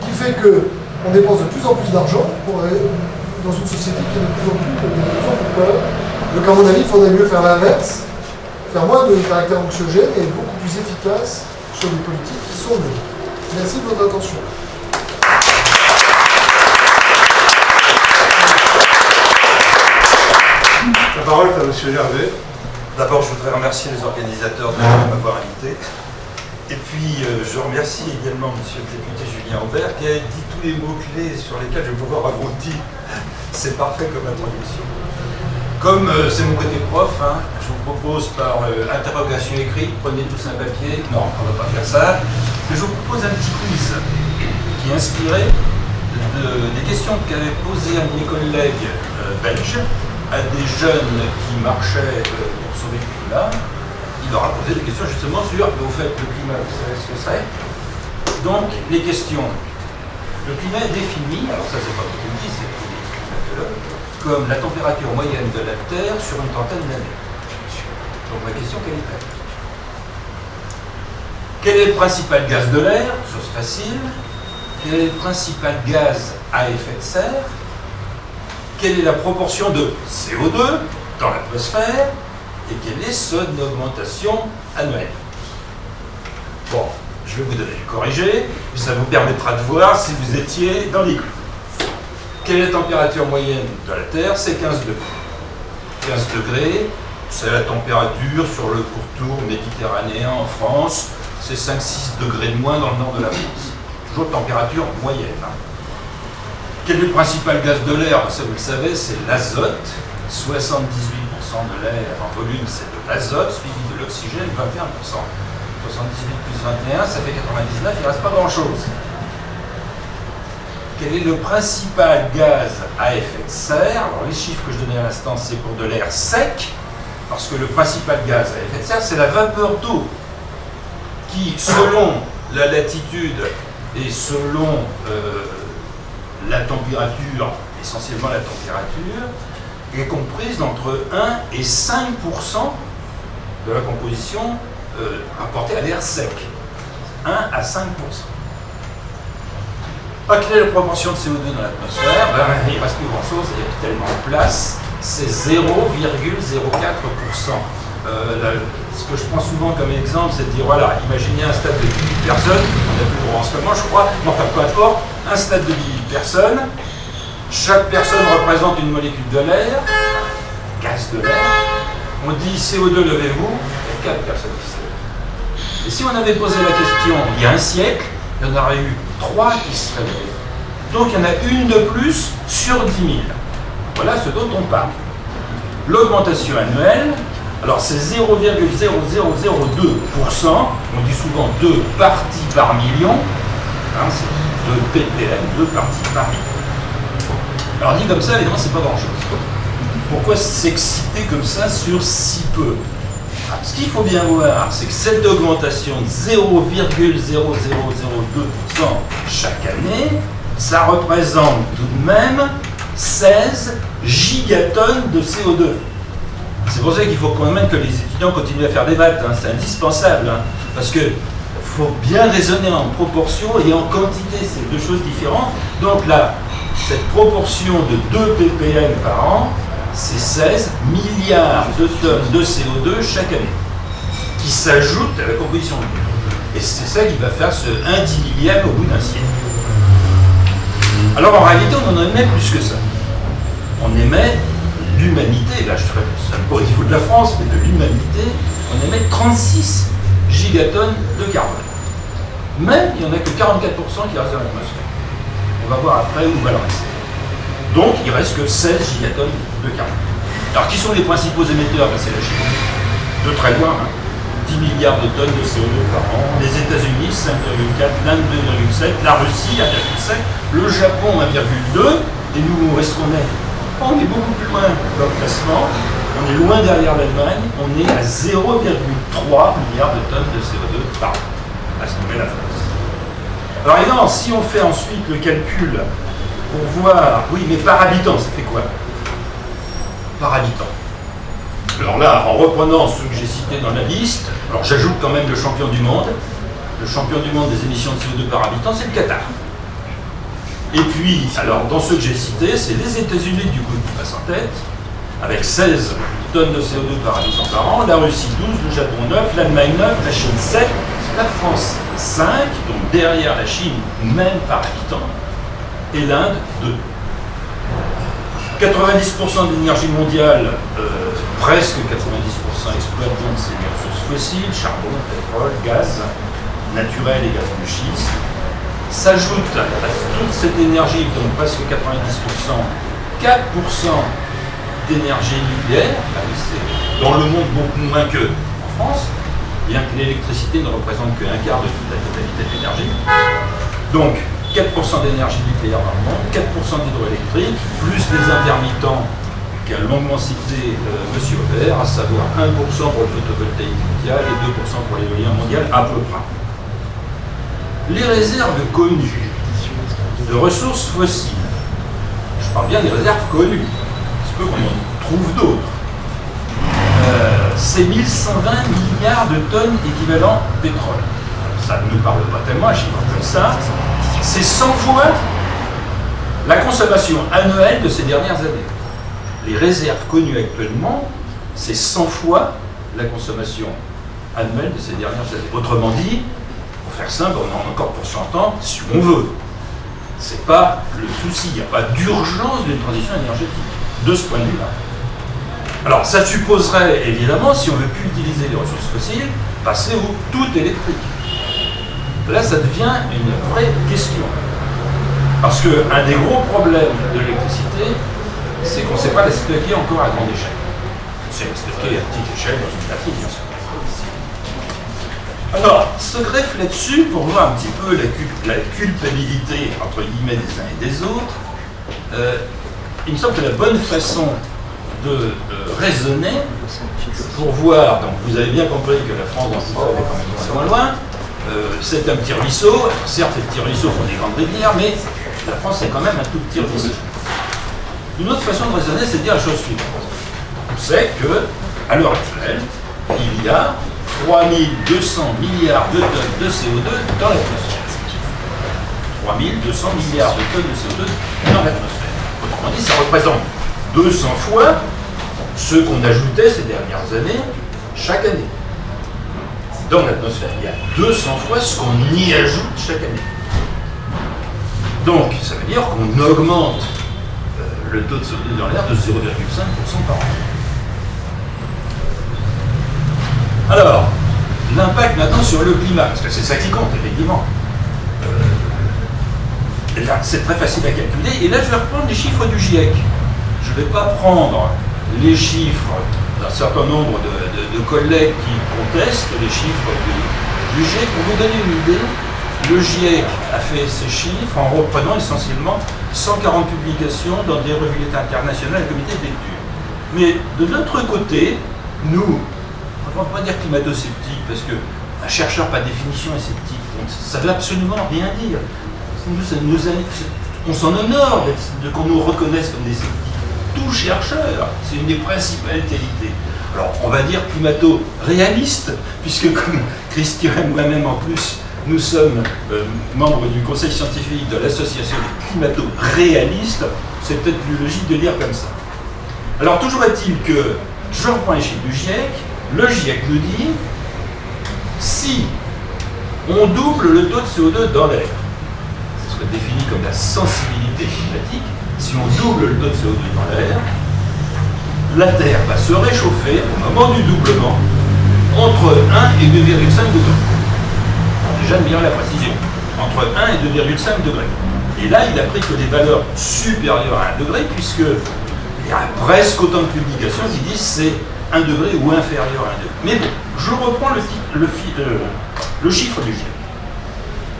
qui fait qu'on dépense de plus en plus d'argent dans une société qui est de plus en plus peur. Donc à mon avis, il faudrait mieux faire l'inverse, faire moins de caractère anxiogène et être beaucoup plus efficace sur des politiques qui sont menées. Merci de votre attention. La parole est à Monsieur Gervais. D'abord, je voudrais remercier les organisateurs de m'avoir invité. Et puis, je remercie également Monsieur le député Julien Aubert qui a dit tous les mots-clés sur lesquels je vais pouvoir abonder. C'est parfait comme introduction. Comme c'est mon côté prof, je vous propose par interrogation écrite, prenez tous un papier. Non, on ne va pas faire ça. Mais je vous propose un petit quiz qui est inspiré des questions qu'avait posées un de mes collègues belges à des jeunes qui marchaient pour sauver le climat. Il leur a posé des questions justement sur, au fait, le climat, vous savez ce que c'est? Donc, les questions. Le climat est défini, alors ça c'est pas ce que je dis, c'est les climatologues, comme la température moyenne de la Terre sur une trentaine d'années. Donc ma question, quelle est-elle? Quel est le principal gaz de l'air? Chose facile. Quel est le principal gaz à effet de serre? Quelle est la proportion de CO2 dans l'atmosphère? Et quelle est son augmentation annuelle? Bon, je vais vous donner le corrigé, ça vous permettra de voir si vous étiez dans les clous. Quelle est la température moyenne de la Terre? C'est 15 degrés. 15 degrés, c'est la température sur le pourtour méditerranéen en France, c'est 5-6 degrés de moins dans le nord de la France. Toujours température moyenne. Quel est le principal gaz de l'air? Ça vous le savez, c'est l'azote. 78% de l'air en volume, c'est de l'azote, suivi de l'oxygène, 21%. 78 plus 21, ça fait 99, il ne reste pas grand-chose. Quel est le principal gaz à effet de serre? Alors les chiffres que je donnais à l'instant, c'est pour de l'air sec, parce que le principal gaz à effet de serre, c'est la vapeur d'eau, qui, selon la latitude et selon la température, essentiellement la température, est comprise d'entre 1 et 5% de la composition rapportée à l'air sec. 1 à 5%. Quelle est la proportion de CO2 dans l'atmosphère? Il ne reste plus grand-chose, il y a tellement de place, c'est 0,04%. Ce que je prends souvent comme exemple, c'est de dire, voilà, imaginez un stade de 10 000 personnes, on a plus gros en ce moment, je crois, mais enfin peu importe, un stade de 10 000 personnes, chaque personne représente une molécule de l'air, gaz de l'air, on dit CO2 levez-vous, il y a 4 personnes qui se lèvent. Et si on avait posé la question il y a un siècle, il y en aurait eu 3 qui se seraient levés. Donc il y en a une de plus sur 10 000. Voilà ce dont on parle. L'augmentation annuelle, alors c'est 0,0002%, on dit souvent 2 parties par million, c'est 2 ppm, 2 parties par million. Alors dit comme ça, évidemment, c'est pas grand-chose. Pourquoi s'exciter comme ça sur si peu? Ce qu'il faut bien voir, c'est que cette augmentation de 0,0002% chaque année, ça représente tout de même 16 gigatonnes de CO2. C'est pour ça qu'il faut quand même que les étudiants continuent à faire des maths, c'est indispensable, parce que faut bien raisonner en proportion et en quantité, c'est deux choses différentes. Donc là, cette proportion de 2 ppm par an, c'est 16 milliards de tonnes de CO2 chaque année, qui s'ajoutent à la composition de l'air. Et c'est ça qui va faire ce 1/10 millième au bout d'un siècle. Alors en réalité, on en émet plus que ça. On émet l'humanité, là je ne serais pas au niveau de la France, mais de l'humanité, on émet 36 gigatonnes de carbone. Même, il n'y en a que 44% qui restent dans l'atmosphère. On va voir après où va le reste. Donc, il ne reste que 16 gigatonnes de carbone. Alors, qui sont les principaux émetteurs? C'est la Chine. De très loin, 10 milliards de tonnes de CO2 par an. Les États-Unis, 5,4, l'Inde, 2,7, la Russie, 1,5, le Japon, 1,2, et nous, où est-ce qu'on est? On est beaucoup plus loin dans le classement. On est loin derrière l'Allemagne. On est à 0,3 milliards de tonnes de CO2 par an. À ce qu'on met la France. Alors évidemment, si on fait ensuite le calcul pour voir, oui, mais par habitant, ça fait quoi? Par habitant. Alors là, en reprenant ceux que j'ai cités dans la liste, alors j'ajoute quand même le champion du monde. Le champion du monde des émissions de CO2 par habitant, c'est le Qatar. Et puis, alors dans ceux que j'ai cités, c'est les États-Unis du coup qui passent en tête, avec 16 tonnes de CO2 par habitant par an, la Russie 12, le Japon 9, l'Allemagne 9, la Chine 7, la France 5, donc derrière la Chine, même par habitant, et l'Inde 2. 90% de l'énergie mondiale, presque 90% exploite donc ces ressources fossiles, charbon, pétrole, gaz naturel et gaz de schiste. S'ajoute à toute cette énergie, donc presque 90%, 4% d'énergie nucléaire, c'est dans le monde beaucoup moins qu'en France, bien que l'électricité ne représente qu'un quart de toute la totalité de l'énergie. Donc 4% d'énergie nucléaire dans le monde, 4% d'hydroélectrique, plus les intermittents qu'a longuement cité M. Aubert, à savoir 1% pour le photovoltaïque mondial et 2% pour l'éolien mondial à peu près. Les réserves connues de ressources fossiles, je parle bien des réserves connues, il se peut qu'on en trouve d'autres, c'est 1120 milliards de tonnes équivalent pétrole. Ça ne nous parle pas tellement, un chiffre comme ça. C'est 100 fois la consommation annuelle de ces dernières années. Les réserves connues actuellement, c'est 100 fois la consommation annuelle de ces dernières années. Autrement dit, pour faire simple, on en a encore pour 100 ans, si on veut. C'est pas le souci, il n'y a pas d'urgence d'une transition énergétique, de ce point de vue-là. Alors, ça supposerait, évidemment, si on ne veut plus utiliser les ressources fossiles, passer au tout électrique. Là, ça devient une vraie question. Parce qu'un des gros problèmes de l'électricité, c'est qu'on ne sait pas la stocker encore à grande échelle. On sait la stocker à petite échelle dans une batterie, bien sûr. Alors, se greffe là-dessus pour voir un petit peu la culpabilité, entre guillemets, des uns et des autres. Il me semble que la bonne façon de raisonner, pour voir, donc vous avez bien compris que la France dans tout ça est quand même moins loin, c'est un petit ruisseau. Alors, certes, les petits ruisseaux font des grandes rivières, mais la France c'est quand même un tout petit ruisseau. Une autre façon de raisonner, c'est de dire la chose suivante. On sait qu'à l'heure actuelle, il y a 3200 milliards de tonnes de CO2 dans l'atmosphère. 3200 milliards de tonnes de CO2 dans l'atmosphère. Autrement dit, ça représente 200 fois ce qu'on ajoutait ces dernières années, chaque année. Dans l'atmosphère, il y a 200 fois ce qu'on y ajoute chaque année. Donc, ça veut dire qu'on augmente le taux de CO2 dans l'air de 0,5% par an. Alors, l'impact maintenant sur le climat, parce que c'est ça qui compte, effectivement. Là, c'est très facile à calculer, et là je vais reprendre les chiffres du GIEC. Je ne vais pas prendre les chiffres d'un certain nombre de collègues qui contestent les chiffres du GIEC. Pour vous donner une idée, le GIEC a fait ces chiffres en reprenant essentiellement 140 publications dans des revues internationales et comités de lecture. Mais de notre côté, nous, on ne va pas dire climato-sceptique, parce qu'un chercheur par définition est sceptique, donc ça ne veut absolument rien dire. On s'en honore qu'on nous reconnaisse comme des sceptiques. Tout chercheur, c'est une des principales qualités. Alors, on va dire climato-réaliste, puisque comme Christian et moi-même en plus, nous sommes membres du conseil scientifique de l'association des climato-réalistes, c'est peut-être plus logique de dire comme ça. Alors, toujours est-il que, je reprends les chiffres du GIEC, le GIEC nous dit, si on double le taux de CO2 dans l'air, c'est ce qu'on définit comme la sensibilité climatique, si on double le taux de CO2 dans l'air, la Terre va se réchauffer au moment du doublement entre 1 et 2,5 degrés. Déjà, de la précision, entre 1 et 2,5 degrés. Et là, il a pris que des valeurs supérieures à 1 degré, puisqu'il y a presque autant de publications qui disent c'est 1 degré ou inférieur à 1 degré. Mais bon, je reprends le chiffre du GIEC.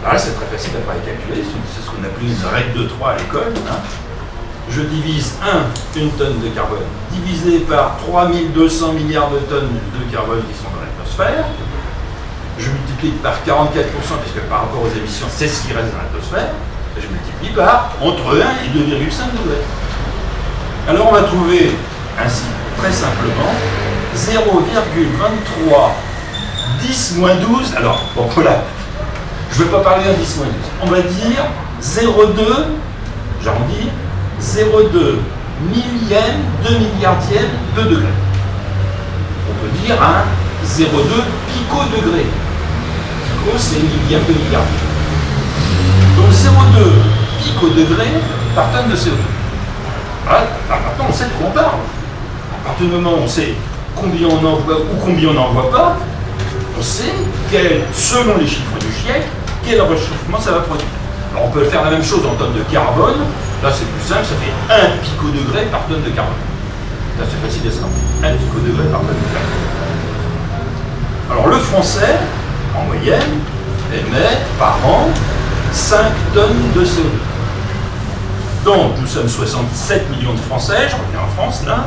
Alors là, c'est très facile à calculer, c'est ce qu'on appelait une règle de 3 à l'école. Hein. Je divise une tonne de carbone, divisé par 3200 milliards de tonnes de carbone qui sont dans l'atmosphère. Je multiplie par 44%, puisque par rapport aux émissions, c'est ce qui reste dans l'atmosphère. Et je multiplie par entre 1 et 2,5 degrés. Alors on va trouver ainsi, très simplement, 0,23 10-12. Alors, bon voilà, je ne vais pas parler d'un 10-12. On va dire 0,2, j'arrondis, 0,2 millième, 2 milliardième de degré. On peut dire un 0,2 pico-degré. Pico, c'est millième de milliardième. Donc 0,2 pico-degré par tonne de CO2. Voilà, maintenant on sait de quoi on parle. À partir du moment où on sait combien on envoie ou combien on n'envoie pas, on sait selon les chiffres du GIEC, quel réchauffement ça va produire. Alors on peut faire la même chose en tonnes de carbone. Là c'est plus simple, ça fait 1 picodegré par tonne de carbone. Là c'est facile à savoir. 1 picodegré par tonne de carbone. Alors le français, en moyenne, émet par an 5 tonnes de CO2. Donc nous sommes 67 millions de Français, je reviens en France là,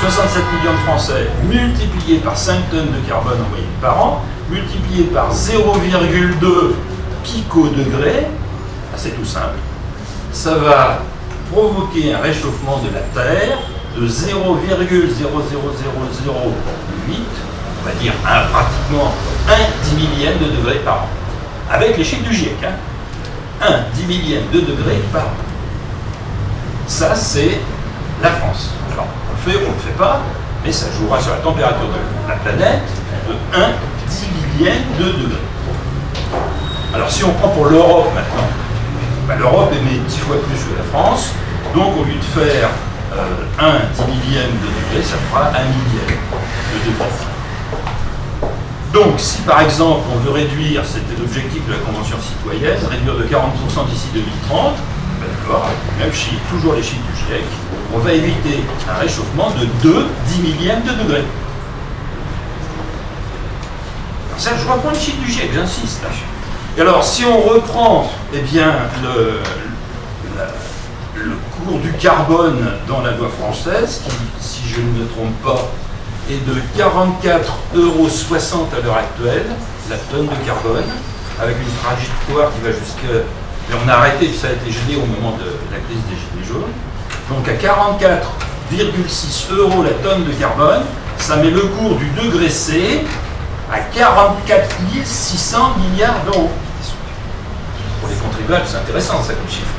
67 millions de Français multipliés par 5 tonnes de carbone en moyenne par an, multiplié par 0,2 picodegrés, c'est tout simple, ça va provoquer un réchauffement de la Terre de 0,00008, on va dire pratiquement 1 10 millième de degré par an. Avec les chiffres du GIEC, 1 10 millième de degré par an. Ça, c'est la France. Alors, on le fait ou on ne le fait pas, mais ça jouera sur la température de la planète de 1 10 millième de degré. Alors, si on prend pour l'Europe maintenant, l'Europe émet 10 fois plus que la France, donc au lieu de faire 1 10 millième de degré, ça fera 1 millième de degré. Donc, si par exemple on veut réduire, c'était l'objectif de la Convention citoyenne, réduire de 40% d'ici 2030, d'accord, même chiffre, toujours les chiffres du GIEC, on va éviter un réchauffement de 2 10 millièmes de degré. Alors ça, je reprends les chiffres du GIEC, j'insiste. Et alors, si on reprend eh bien, le cours du carbone dans la loi française, qui, si je ne me trompe pas, est de 44,60 € à l'heure actuelle, la tonne de carbone, avec une trajectoire qui va jusqu'à... Mais on a arrêté, puis ça a été gelé au moment de la crise des Gilets jaunes. Donc à 44,6 € la tonne de carbone, ça met le cours du degré C à 44 600 milliards d'euros. Pour les contribuables, c'est intéressant ça comme chiffre.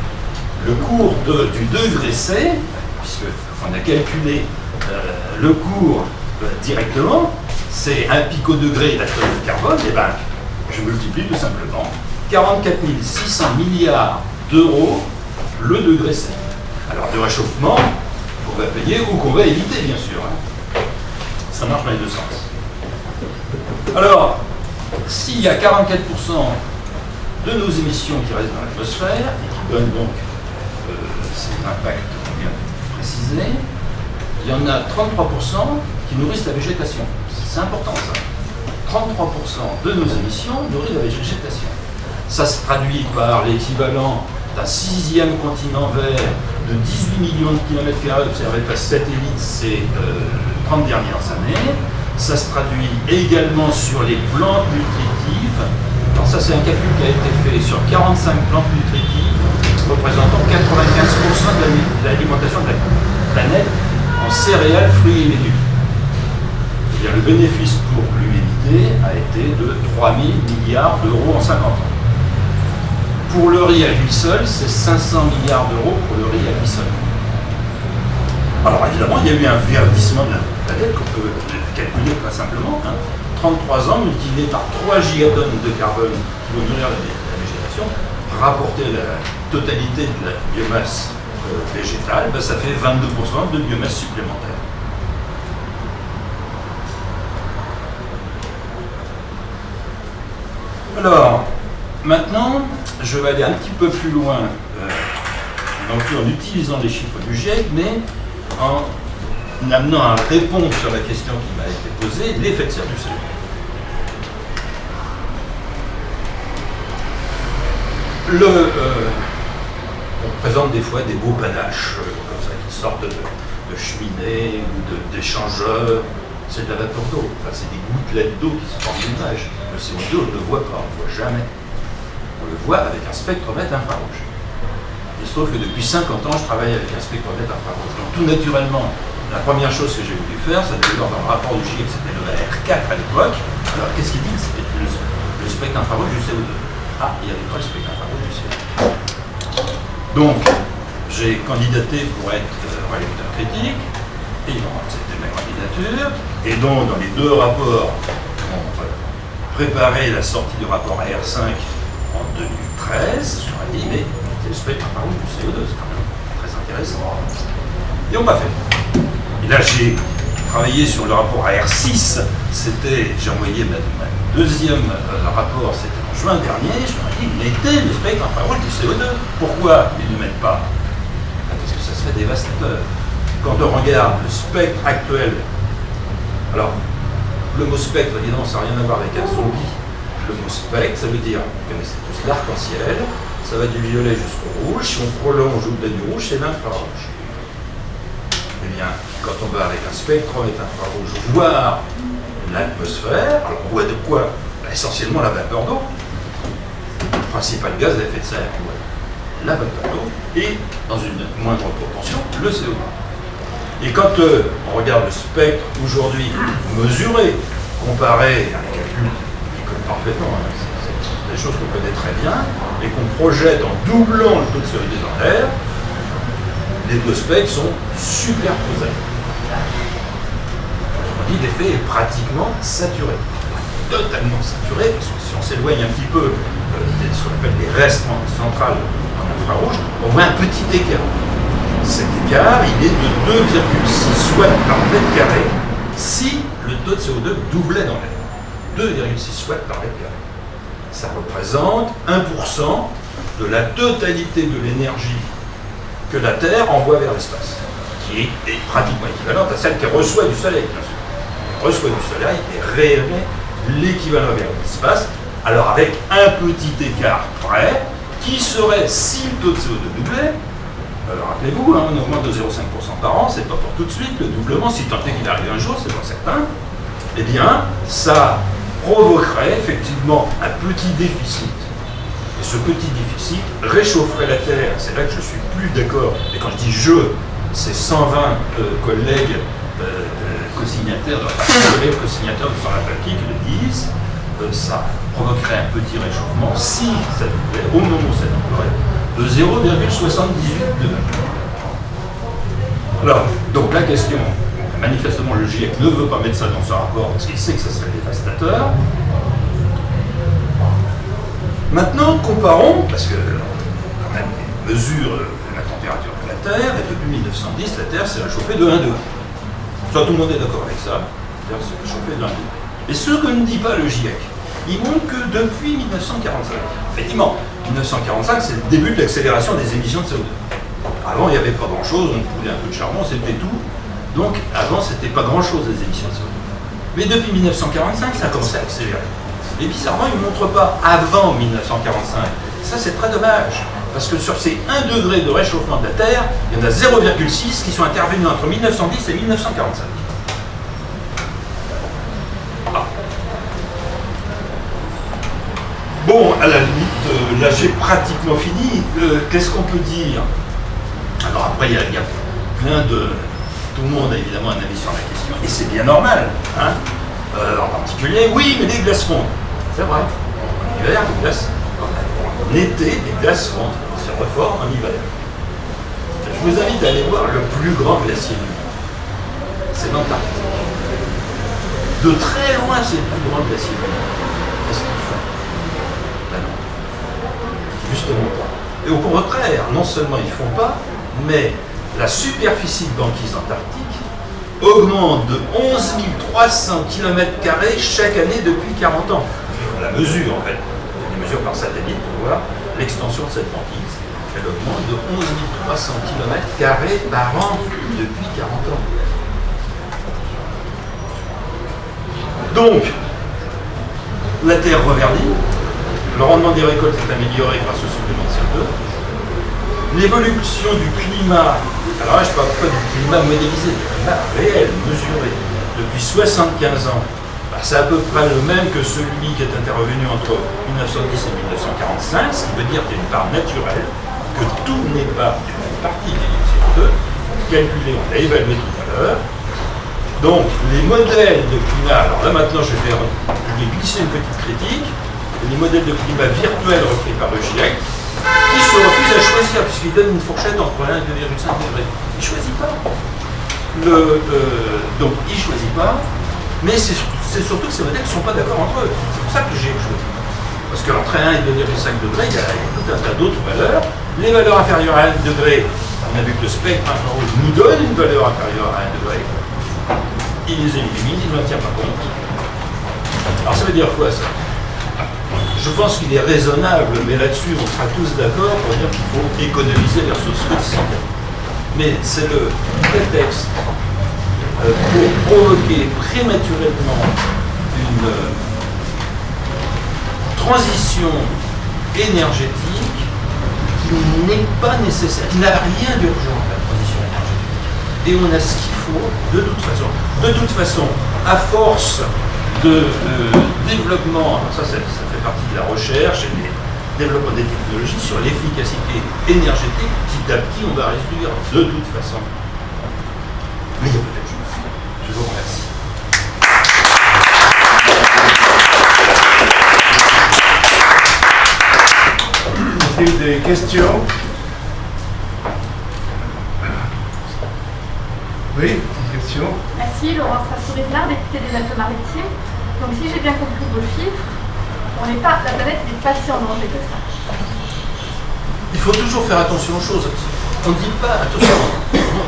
Le cours du degré C, puisqu'on a calculé le cours directement, c'est 1 picodegré la tonne de carbone, et bien je multiplie tout simplement 44 600 milliards d'euros le degré C. Alors de réchauffement qu'on va payer ou qu'on va éviter bien sûr. Ça marche dans les deux sens. Alors, s'il y a 44% de nos émissions qui restent dans l'atmosphère et qui donnent donc cet impact qu'on vient de préciser, il y en a 33% qui nourrissent la végétation. C'est important ça. 33% de nos émissions nourrissent la végétation. Ça se traduit par l'équivalent d'un 6e continent vert de 18 millions de kilomètres carrés observés par satellite ces 30 dernières années. Ça se traduit également sur les plantes nutritives. Alors ça, c'est un calcul qui a été fait sur 45 plantes nutritives, représentant 95% de l'alimentation de la planète en céréales, fruits et légumes. C'est-à-dire le bénéfice pour l'humanité a été de 3 000 milliards d'euros en 50 ans. Pour le riz à lui seul, c'est 500 milliards d'euros pour le riz à lui seul. Alors évidemment, il y a eu un verdissement de la planète qu'on peut calculer très simplement. 33 ans multiplié par 3 gigatonnes de carbone qui vont nourrir la végétation, rapporter la totalité de la biomasse végétale, ça fait 22% de biomasse supplémentaire. Alors, maintenant, je vais aller un petit peu plus loin, non plus en utilisant les chiffres du GIEC, mais en amenant à répondre sur la question qui m'a été posée, l'effet de serre du CO2. On présente des fois des beaux panaches comme ça qui sortent de cheminées ou d'échangeurs. C'est de la vapeur d'eau. Enfin, c'est des gouttelettes d'eau qui se forment des nuages. Le CO2, on ne le voit pas, on ne le voit jamais. On le voit avec un spectromètre infrarouge. Il se trouve que depuis 50 ans, je travaille avec un spectromètre infrarouge. Donc tout naturellement, la première chose que j'ai voulu faire, c'est d'aller voir dans le rapport du GIEC, c'était le R4 à l'époque. Alors qu'est-ce qu'il dit? C'était le spectre infrarouge du CO2. Ah, il n'y avait pas le spectre infrarouge du CO2. Donc, j'ai candidaté pour être réacteur critique, et ils ont accepté ma candidature, et donc dans les deux rapports, on va préparer la sortie du rapport AR5 en 2013, je leur ai dit, mais c'est le spectre infrarouge du CO2, c'est quand même très intéressant. Ils n'ont pas fait. Et là, j'ai travaillé sur le rapport AR6. J'ai envoyé ma deuxième rapport, c'était en juin dernier. Je leur ai dit, mettez le spectre infrarouge du CO2. Pourquoi ils ne le mettent pas? Parce que ça serait dévastateur. Quand on regarde le spectre actuel, alors, le mot spectre, évidemment, ça n'a rien à voir avec un zombie. Le mot spectre, ça veut dire, vous connaissez tous l'arc-en-ciel, ça va du violet jusqu'au rouge. Si on prolonge au-delà du rouge, c'est l'infrarouge. Eh bien, quand on va avec un spectromètre infrarouge voir l'atmosphère, alors on voit de quoi? Essentiellement la vapeur d'eau. Le principal gaz à effet de serre, la vapeur d'eau, et dans une moindre proportion, le CO2. Et quand on regarde le spectre aujourd'hui mesuré, comparé à un calcul qui connaît parfaitement, hein, c'est des choses qu'on connaît très bien, et qu'on projette en doublant le taux de CO2 dans l'air, les deux spectres sont superposés. On dit l'effet est pratiquement saturé, totalement saturé, parce que si on s'éloigne un petit peu de ce qu'on appelle les restes centrales en infrarouge, on voit un petit écart. Cet écart, il est de 2,6 watts par mètre carré si le taux de CO2 doublait dans l'air. 2,6 watts par mètre carré. Ça représente 1% de la totalité de l'énergie que la Terre envoie vers l'espace, qui est pratiquement équivalente à celle qu'elle reçoit du Soleil, bien sûr. Elle reçoit du Soleil et réémet l'équivalent vers l'espace, alors avec un petit écart près, qui serait, si le taux de CO2 doublait, rappelez-vous, hein, on augmente de 0,5% par an, c'est pas pour tout de suite, le doublement, si tant est qu'il arrive un jour, c'est pas certain, eh bien, ça provoquerait effectivement un petit déficit. Et ce petit déficit réchaufferait la Terre, c'est là que je suis plus d'accord, et quand je dis je, c'est 120 collègues co-signataires de Solar-Baltic qui le disent, ça provoquerait un petit réchauffement, si ça doublait, au moment où ça doublerait, de 0,78 degrés. Alors, donc la question, manifestement le GIEC ne veut pas mettre ça dans son rapport parce qu'il sait que ça serait dévastateur. Maintenant, comparons, parce que quand même les mesures de la température de la Terre, et depuis 1910, la Terre s'est réchauffée de 1 degré. Ça, tout le monde est d'accord avec ça, la Terre s'est réchauffée de 1 degré. Et ce que ne dit pas le GIEC, il montre que depuis 1945, effectivement, 1945, c'est le début de l'accélération des émissions de CO2. Avant, il n'y avait pas grand-chose, on coulait un peu de charbon, c'était tout. Donc, avant, c'était pas grand-chose, les émissions de CO2. Mais depuis 1945, ça a commencé à accélérer. Et bizarrement, ils ne montrent pas avant 1945. Ça, c'est très dommage. Parce que sur ces 1 degré de réchauffement de la Terre, il y en a 0,6 qui sont intervenus entre 1910 et 1945. Bon, à la limite, là j'ai pratiquement fini. Qu'est-ce qu'on peut dire? Alors après, il y a plein de... Tout le monde a évidemment un avis sur la question, et c'est bien normal. Hein, en particulier, oui, mais les glaces fondent. C'est vrai. En hiver, les glaces... En été, les glaces fondent. C'est très fort en hiver. Je vous invite à aller voir le plus grand glacier du monde. C'est l'Antarctique. De très loin, c'est le plus grand glacier du monde. Qu'est-ce qu'il fait? Ben non. Justement pas. Et au contraire, non seulement ils ne font pas, mais la superficie de banquise antarctique augmente de 11 300 km² chaque année depuis 40 ans. Depuis qu'on la mesure en fait. On les mesure par satellite pour voir l'extension de cette banquise. Elle augmente de 11 300 km² par an depuis 40 ans. Donc, la Terre reverdit, le rendement des récoltes est amélioré grâce au supplément de CO2. L'évolution du climat, alors là je ne parle pas du climat modélisé, du climat réel, mesuré, depuis 75 ans, bah, c'est à peu près le même que celui qui est intervenu entre 1910 et 1945, ce qui veut dire qu'il y a une part naturelle, que tout n'est pas une partie du CO2, calculé, on l'a évalué tout à l'heure. Donc les modèles de climat, alors là maintenant je vais glisser une petite critique, les modèles de climat virtuels repris par le GIEC, qui se refusent à choisir, puisqu'ils donnent une fourchette entre 1 et 2,5 degrés. Ils ne choisissent pas. Donc ils ne choisissent pas, mais c'est surtout que ces modèles ne sont pas d'accord entre eux. C'est pour ça que le GIEC choisit. Parce qu'entre 1 et 2,5 degrés, il y a tout un tas d'autres valeurs. Les valeurs inférieures à 1 degré, On a vu que le spectre infrarouge nous donne une valeur inférieure à 1 degré. Il les élimine, il n'en tient pas compte. Alors ça veut dire quoi ça? Je pense qu'il est raisonnable, mais là-dessus on sera tous d'accord pour dire qu'il faut économiser les ressources fossiles. Mais c'est le prétexte pour provoquer prématurément une transition énergétique qui n'est pas nécessaire, qui n'a rien d'urgent, la transition énergétique. Et on a ce qu'il faut de toute façon. De toute façon, à force de développement, alors ça fait partie de la recherche et du développement des technologies sur l'efficacité énergétique, petit à petit on va réduire de toute façon. Mais il y a peut-être chose. Je vous remercie. Est-il des questions? Oui, une question. Merci, Laurence Rassourez-Villard, députée des Alpes-Maritimes. Donc si j'ai bien compris vos chiffres, la planète n'est pas si en danger que ça. Il faut toujours faire attention aux choses. On ne dit pas, attention,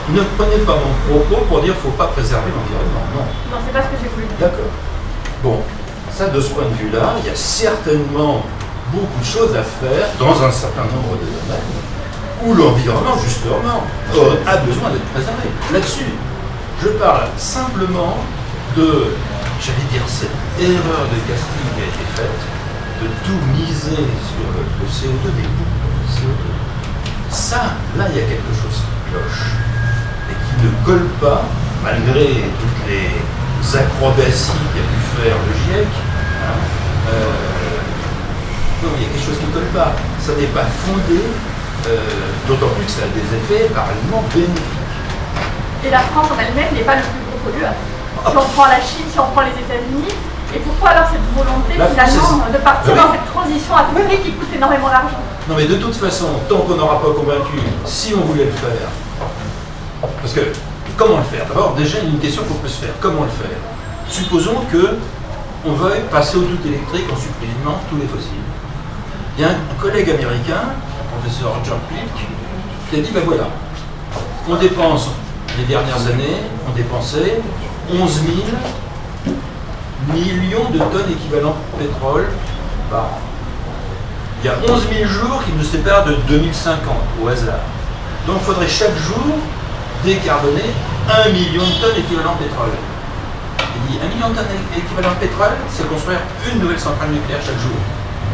ne prenez pas mon propos pour dire qu'il ne faut pas préserver l'environnement. Non. Non, c'est pas ce que j'ai voulu dire. D'accord. Bon, ça de ce point de vue-là, il y a certainement beaucoup de choses à faire dans un certain nombre de domaines où l'environnement, justement, a besoin d'être préservé. Là-dessus, je parle simplement de, j'allais dire, cette erreur de casting qui a été faite, de tout miser sur le CO2 des bouts de CO2. Ça, là, il y a quelque chose qui cloche et qui ne colle pas, malgré toutes les acrobaties qu'a pu faire le GIEC. Non, il y a quelque chose qui ne colle pas. Ça n'est pas fondé, d'autant plus que ça a des effets parallèlement bénéfiques. Et la France en elle-même n'est pas le plus gros pollueur. Si on prend la Chine, si on prend les États-Unis, et pourquoi alors cette volonté finalement de partir dans cette transition à tout prix qui coûte énormément d'argent? Non mais de toute façon, tant qu'on n'aura pas convaincu, si on voulait le faire, parce que comment le faire? D'abord, déjà une question qu'on peut se faire, comment le faire? Supposons que on veuille passer au tout électrique en supprimant tous les fossiles. Il y a un collègue américain, le professeur John Pilk, qui a dit, ben voilà, on dépense, les dernières années, on dépensait 11 000 millions de tonnes équivalent pétrole par an. Il y a 11 000 jours qui nous séparent de 2050, au hasard. Donc il faudrait chaque jour décarboner 1 million de tonnes équivalent pétrole. Il dit 1 million de tonnes équivalent pétrole, c'est construire une nouvelle centrale nucléaire chaque jour.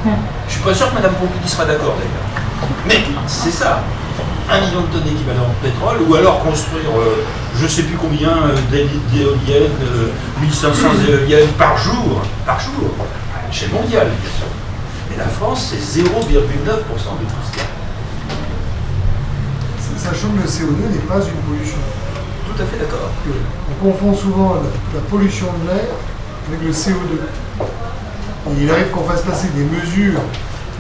Je ne suis pas sûr que Mme Pompili sera d'accord d'ailleurs. Mais c'est ça. 1 million de tonnes équivalent pétrole, ou alors construire je ne sais plus combien d'éoliennes, 1500 éoliennes par jour, à l'échelle mondiale, bien sûr. Mais la France, c'est 0,9% de tout ce qu'il y a. Sachant que le CO2 n'est pas une pollution. Tout à fait d'accord. On confond souvent la pollution de l'air avec le CO2. Et il arrive qu'on fasse passer des mesures,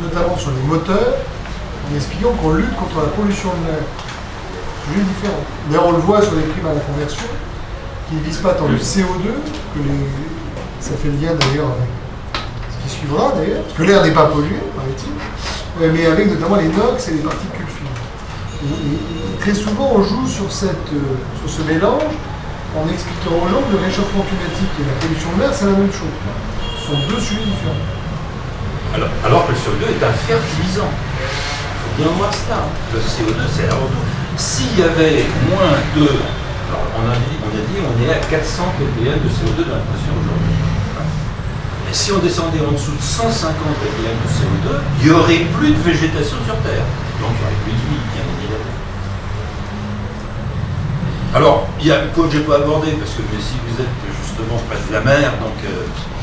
notamment sur les moteurs, en expliquant qu'on lutte contre la pollution de l'air. C'est juste différent. D'ailleurs, on le voit sur les primes à la conversion, qui ne visent pas tant le CO2, ça fait le lien d'ailleurs avec ce qui suivra d'ailleurs, parce que l'air n'est pas pollué, paraît-il, mais avec notamment les NOx et les particules fines. Et très souvent, on joue sur ce mélange en expliquant aux gens que le réchauffement climatique et la pollution de l'air, c'est la même chose. Ce sont deux sujets différents. Alors que le CO2 est un fertilisant. Il faut bien voir ça. Le CO2, c'est avant tout. S'il y avait moins de... Alors, on a dit, on est à 400 ppm de CO2 dans l'atmosphère aujourd'hui. Et si on descendait en dessous de 150 ppm de CO2, il n'y aurait plus de végétation sur Terre. Donc, il n'y aurait plus de vie, bien évidemment. Alors, il y a un point que je n'ai pas abordé, parce que si vous êtes justement près de la mer, donc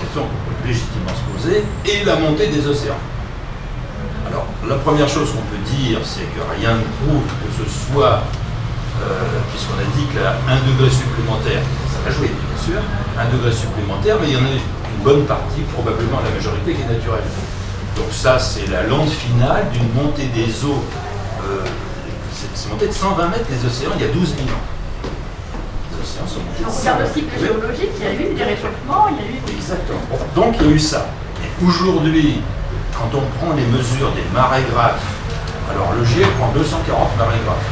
question qu'on peut légitimement se poser, et la montée des océans. Alors, la première chose qu'on peut dire, c'est que rien ne prouve que ce soit, puisqu'on a dit que là, 1 degré supplémentaire, ça va jouer bien sûr, 1 degré supplémentaire, mais il y en a une bonne partie, probablement la majorité, qui est naturelle. Donc ça, c'est la lente finale d'une montée des eaux, c'est monté de 120 mètres les océans il y a 12 000 ans. Les océans sont montés de 120 On regarde le cycle géologique, il y a eu des réchauffements, il y a eu... Exactement. Donc il y a eu ça. Et aujourd'hui, quand on prend les mesures des marégraphes, alors le GIEC prend 240 marégraphes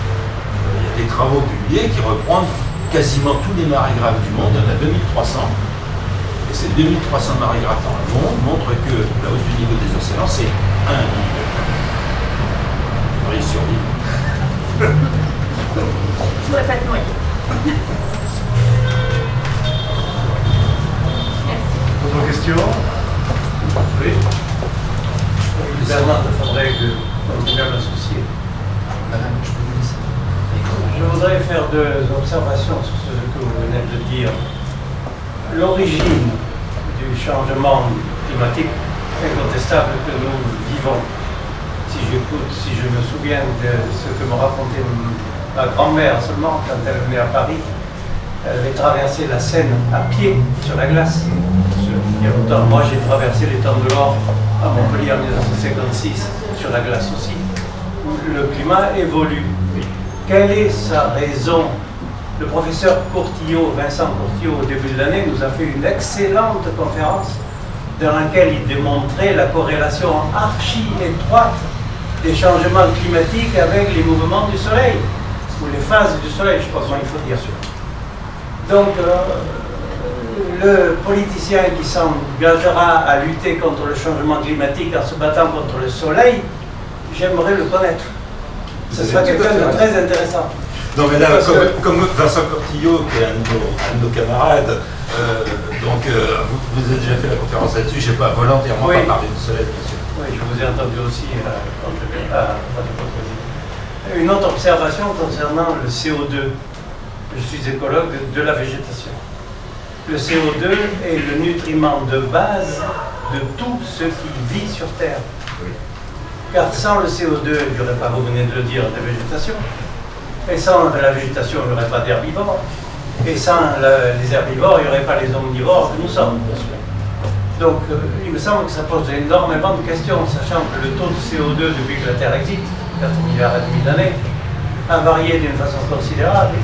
des travaux publiés qui reprennent quasiment tous les marées graves du monde. Il y en a 2300. Et ces 2300 marées graves dans le monde montrent que la hausse du niveau des océans, c'est 1 mm. Il survivre. Je voudrais pas être noyé. Autre question? Oui. Bernard de Fabrègue, Madame associé. Madame, je peux vous laisser. Je voudrais faire deux observations sur ce que vous venez de dire. L'origine du changement climatique incontestable que nous vivons. Si je me souviens de ce que me racontait ma grand-mère seulement quand elle venait à Paris, elle avait traversé la Seine à pied sur la glace. Il y a longtemps, moi j'ai traversé les temps de l'or à Montpellier en 1956 sur la glace aussi. Le climat évolue. Quelle est sa raison? Le professeur Courtillot, Vincent Courtillot, au début de l'année, nous a fait une excellente conférence dans laquelle il démontrait la corrélation archi-étroite des changements climatiques avec les mouvements du Soleil, ou les phases du Soleil, je ne sais pas comment il faut dire. Donc, le politicien qui s'engagera à lutter contre le changement climatique en se battant contre le Soleil, j'aimerais le connaître. Ce sera quelqu'un de très intéressant. Non mais là, comme Vincent Courtillot, qui est un de nos camarades, vous avez déjà fait la conférence là-dessus, je n'ai pas volontairement pas parlé du Soleil, bien sûr. Oui, je vous ai entendu aussi quand je vais à votre président. Une autre observation concernant le CO2. Je suis écologue de la végétation. Le CO2 est le nutriment de base de tout ce qui vit sur Terre. Oui. Car sans le CO2, il n'y aurait pas, vous venez de le dire, de végétation. Et sans la végétation, il n'y aurait pas d'herbivores. Et sans les herbivores, il n'y aurait pas les omnivores que nous sommes, bien sûr. Donc, il me semble que ça pose énormément de questions, sachant que le taux de CO2, depuis que la Terre existe, 4 milliards et demi d'années, a varié d'une façon considérable,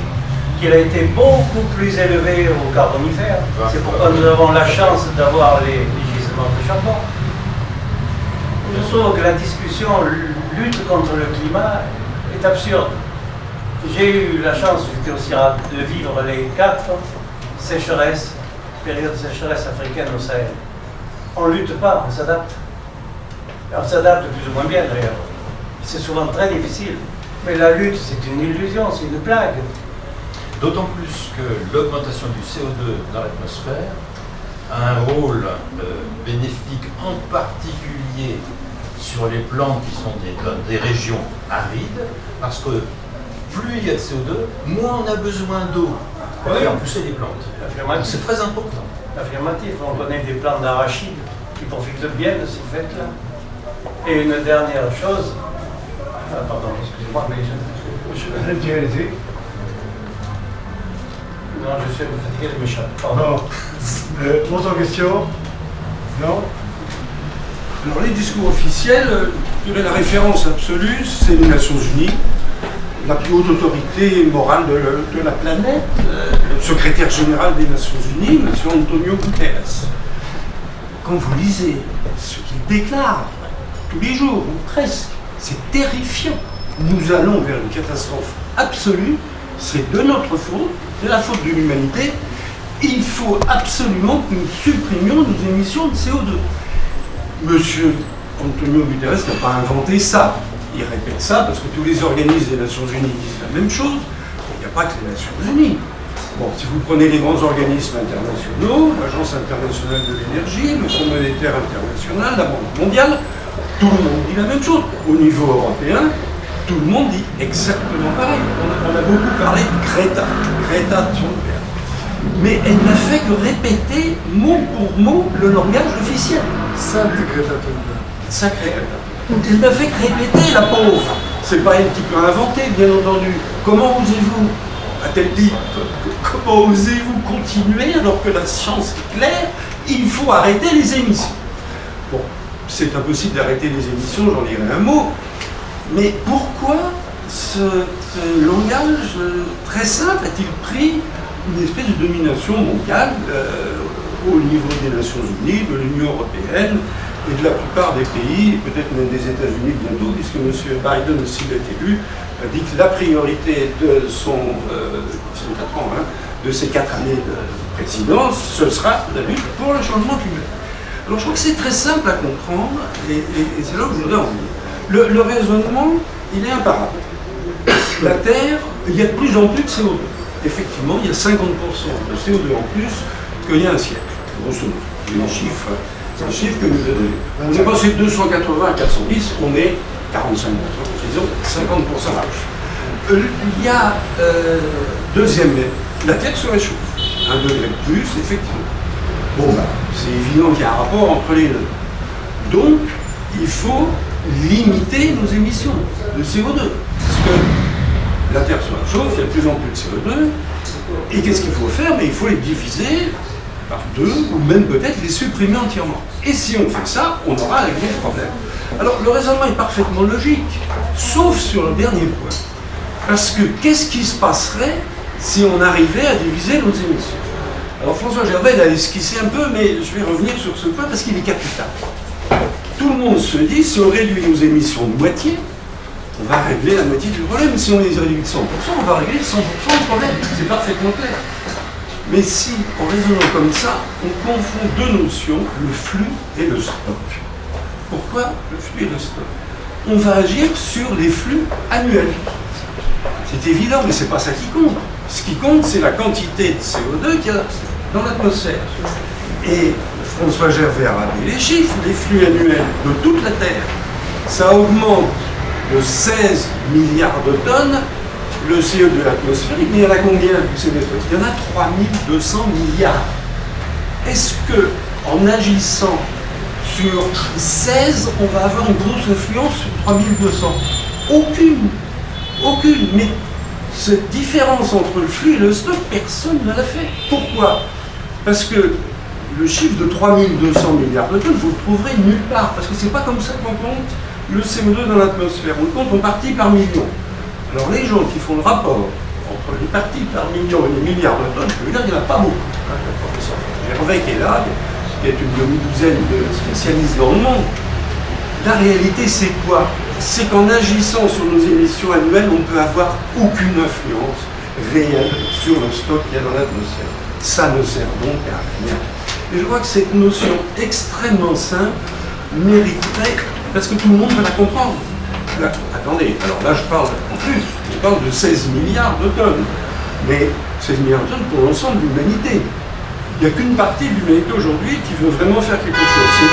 qu'il a été beaucoup plus élevé au Carbonifère. C'est pourquoi nous avons la chance d'avoir les gisements de charbon. Je trouve que la discussion lutte contre le climat est absurde. J'ai eu la chance, j'étais aussi rare, de vivre les 4 sécheresses, périodes de sécheresse africaine au Sahel. On ne lutte pas, on s'adapte. On s'adapte plus ou moins bien d'ailleurs. C'est souvent très difficile. Mais la lutte, c'est une illusion, c'est une blague. D'autant plus que l'augmentation du CO2 dans l'atmosphère a un rôle bénéfique en particulier sur les plantes qui sont dans des régions arides, parce que plus il y a de CO2, moins on a besoin d'eau pour faire pousser les plantes. C'est très important. Affirmatif, on connaît des plantes d'arachides qui profitent bien de ce fait-là. Et une dernière chose, pardon, excusez-moi, mais Allez-y. non, je suis fatigué de m'échapper. Non. Autre question? Non? Alors les discours officiels, la référence absolue, c'est les Nations Unies, la plus haute autorité morale de la planète, le secrétaire général des Nations Unies, M. Antonio Guterres. Quand vous lisez ce qu'il déclare tous les jours, ou presque, c'est terrifiant. Nous allons vers une catastrophe absolue, c'est de notre faute, c'est la faute de l'humanité. Il faut absolument que nous supprimions nos émissions de CO2. Monsieur Antonio Guterres n'a pas inventé ça. Il répète ça parce que tous les organismes des Nations Unies disent la même chose. Il n'y a pas que les Nations Unies. Bon, si vous prenez les grands organismes internationaux, l'Agence internationale de l'énergie, le Fonds monétaire international, la Banque mondiale, tout le monde dit la même chose. Au niveau européen, tout le monde dit exactement pareil. On a beaucoup parlé de Greta Thunberg. Mais elle n'a fait que répéter mot pour mot le langage officiel. Sainte Greta Thunberg. Sacré Greta. Elle n'a fait que répéter, la pauvre. C'est pas elle qui peut inventer, bien entendu. Comment osez-vous, a-t-elle dit, comment osez-vous continuer alors que la science est claire? Il faut arrêter les émissions. Bon, c'est impossible d'arrêter les émissions, j'en dirai un mot. Mais pourquoi ce langage très simple a-t-il pris une espèce de domination mondiale au niveau des Nations Unies, de l'Union européenne, et de la plupart des pays, peut-être même des États-Unis bientôt, puisque M. Biden, s'il est élu, a dit que la priorité de de ces 4 années de présidence, ce sera la lutte pour le changement climatique. Alors je crois que c'est très simple à comprendre, et c'est là où je voudrais en venir. Le raisonnement, il est imparable. La Terre, il y a de plus en plus de CO2. Effectivement, il y a 50% de CO2 en plus qu'il y a un siècle, grosso modo. Les chiffres, c'est les chiffres que nous avons donnés. On est passé de 280 à 410, on est 45%, disons 50% large. Il y a, deuxième, la Terre se réchauffe, 1 degré de plus, effectivement. Bon, bah, c'est évident qu'il y a un rapport entre les deux. Donc, il faut limiter nos émissions de CO2. Parce que la Terre se réchauffe, il y a de plus en plus de CO2. Et qu'est-ce qu'il faut faire? Mais il faut les diviser par 2, ou même peut-être les supprimer entièrement. Et si on fait ça, on aura réglé le problème. Alors, le raisonnement est parfaitement logique, sauf sur le dernier point. Parce que qu'est-ce qui se passerait si on arrivait à diviser nos émissions? Alors François Gervais a esquissé un peu, mais je vais revenir sur ce point parce qu'il est capital. Tout le monde se dit, si on réduit nos émissions de moitié, on va régler la moitié du problème. Si on les réduit de 100%, on va régler 100% du problème. C'est parfaitement clair. Mais si, en raisonnant comme ça, on confond 2 notions, le flux et le stock. Pourquoi le flux et le stock? On va agir sur les flux annuels. C'est évident, mais ce n'est pas ça qui compte. Ce qui compte, c'est la quantité de CO2 qu'il y a dans l'atmosphère. Et François Gervais a rappelé les chiffres, les flux annuels de toute la Terre. Ça augmente de 16 milliards de tonnes le CO2 atmosphérique, mais il y en a combien? Il y en a 3200 milliards. Est-ce que, en agissant sur 16, on va avoir une grosse influence sur 3200? Aucune. Aucune. Mais cette différence entre le flux et le stock, personne ne l'a fait. Pourquoi? Parce que le chiffre de 3200 milliards de tonnes, vous le trouverez nulle part, parce que c'est pas comme ça qu'on compte le CO2 dans l'atmosphère. On le compte en parties par million. Alors les gens qui font le rapport entre les parties par million et les milliards de tonnes, je veux dire qu'il n'y en a pas beaucoup. Le professeur Gervais qui est là, qui est une demi-douzaine de spécialistes dans le monde. La réalité, c'est quoi? C'est qu'en agissant sur nos émissions annuelles, on ne peut avoir aucune influence réelle sur le stock qu'il y a dans l'atmosphère. Ça ne sert donc à rien. Et je crois que cette notion extrêmement simple mériterait, parce que tout le monde va la comprendre. Là, attendez, alors là je parle en plus, je parle de 16 milliards de tonnes. Mais 16 milliards de tonnes pour l'ensemble de l'humanité. Il n'y a qu'une partie de l'humanité aujourd'hui qui veut vraiment faire quelque chose.